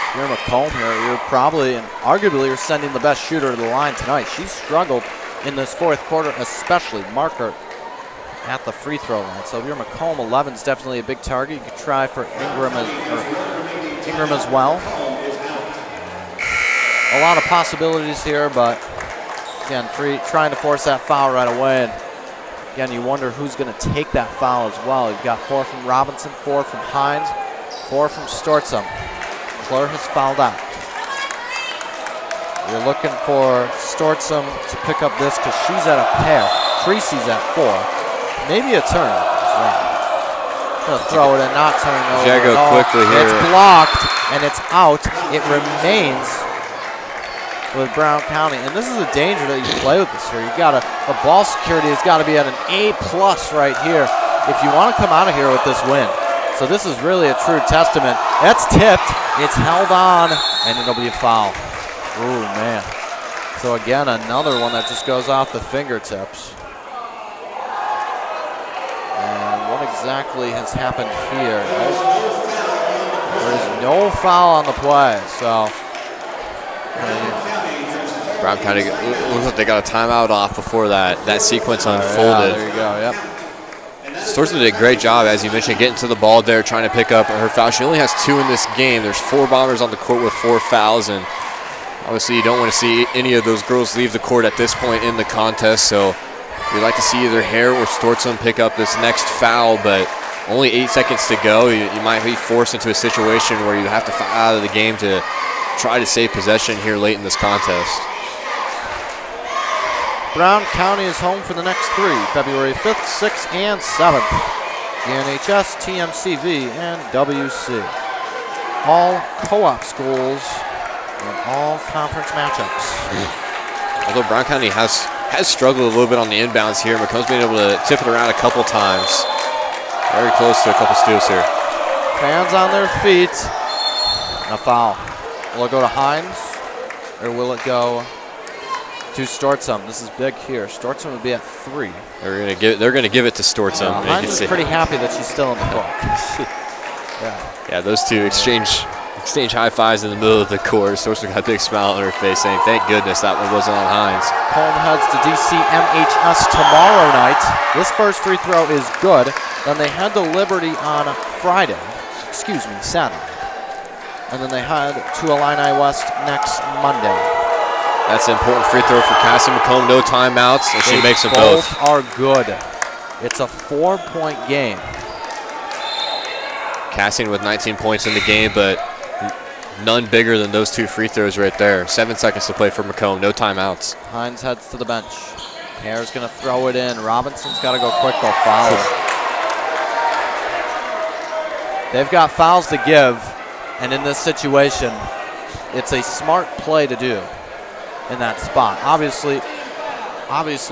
if you're Macomb here, you're probably and arguably you're sending the best shooter to the line tonight. She's struggled in this 4th quarter, especially Marker at the free throw line. So if you're Macomb, 11 is definitely a big target. You could try for Ingram as well. A lot of possibilities here, but again, trying to force that foul right away. And Again, you wonder who's going to take that foul as well. You've got 4 from Robinson, 4 from Hines, 4 from Stortzum. Claire has fouled out. You're looking for Stortzum to pick up this because she's at a pair. Creasy's at 4. Maybe a turn. Gonna throw it and not turn over. Jago quickly here. It's blocked and it's out. It remains with Brown County, and this is a danger that you play with this here. You got the ball security has got to be at an A+ right here if you want to come out of here with this win. So this is really a true testament. That's tipped. It's held on, and it'll be a foul. Ooh, man. So again, another one that just goes off the fingertips. And what exactly has happened here? There is no foul on the play, so. Brown County looks like they got a timeout off before that sequence unfolded. Yeah, there you go, yep. Stortzum did a great job, as you mentioned, getting to the ball there, trying to pick up her foul. She only has 2 in this game. There's 4 Bombers on the court with 4 fouls, and obviously you don't want to see any of those girls leave the court at this point in the contest, so we'd like to see either Hare or Stortzum pick up this next foul, but only 8 seconds to go. You might be forced into a situation where you have to foul out of the game to try to save possession here late in this contest. Brown County is home for the next 3, February 5th, 6th, and 7th. GNHS, TMCV, and WC. All co-op schools and all conference matchups. Although Brown County has struggled a little bit on the inbounds here, Macomb's been able to tip it around a couple times. Very close to a couple steals here. Fans on their feet. And a foul. Will it go to Hines, or will it go to Stortzum? This is big here. Stortzum would be at 3. They're gonna give it to Stortzum. Hines is pretty happy that she's still in the book. Yeah, those two exchange high fives in the middle of the court. Stortzum got a big smile on her face, saying, "Thank goodness that one wasn't on Hines." Macomb heads to DCMHS tomorrow night. This first free throw is good. Then they head to Liberty on Saturday. And then they head to Illini West next Monday. That's an important free throw for Cassie Macomb. No timeouts, and she makes them both. Both are good. It's a 4-point game. Cassian with 19 points in the game, but none bigger than those 2 free throws right there. 7 seconds to play for Macomb. No timeouts. Hines heads to the bench. Hare's going to throw it in. Robinson's got to go quick. They'll foul. They've got fouls to give, and in this situation, it's a smart play to do in that spot. Obviously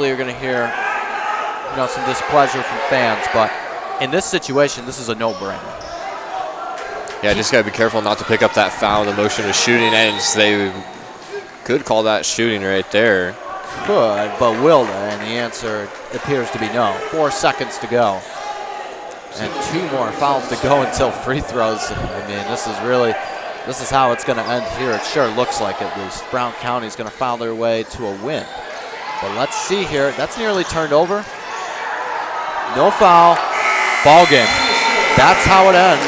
you're going to hear some displeasure from fans, but in this situation, this is a no-brainer. Yeah, just got to be careful not to pick up that foul in the motion of shooting, and they could call that shooting right there. Could, but will they? And the answer appears to be no. 4 seconds to go. And 2 more fouls to go until free throws. I mean, this is how it's going to end here. It sure looks like, at least. Brown County's going to foul their way to a win. But let's see here. That's nearly turned over. No foul. Ball game. That's how it ends.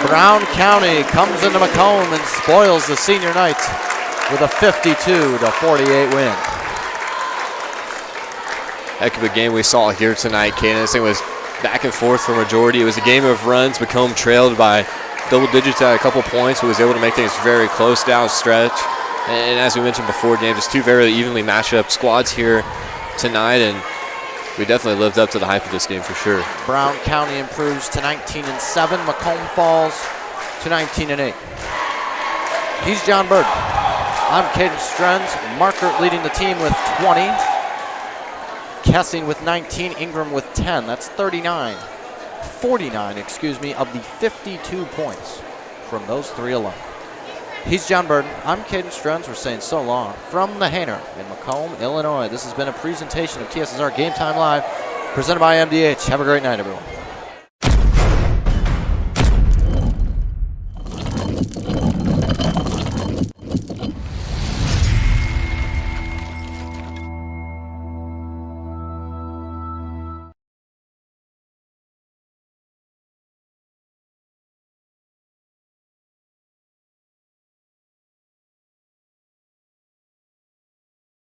Brown County comes into Macomb and spoils the senior night with a 52-48 win. Heck of a game we saw here tonight, Kaden. This thing was back and forth for majority. It was a game of runs. Macomb trailed by double digits at a couple points, but was able to make things very close down stretch. And as we mentioned before, Dan, just 2 very evenly matched up squads here tonight, and we definitely lived up to the hype of this game for sure. Brown County improves to 19-7. Macomb falls to 19-8. He's John Bird. I'm Caden Strenz. Markert leading the team with 20. Kessing with 19. Ingram with 10. That's 49 of the 52 points from those 3 alone. He's John Burden. I'm Caden Strenz. We're saying so long from the Hainer in Macomb, Illinois. This has been a presentation of TSSR Game Time Live, presented by MDH. Have a great night, everyone.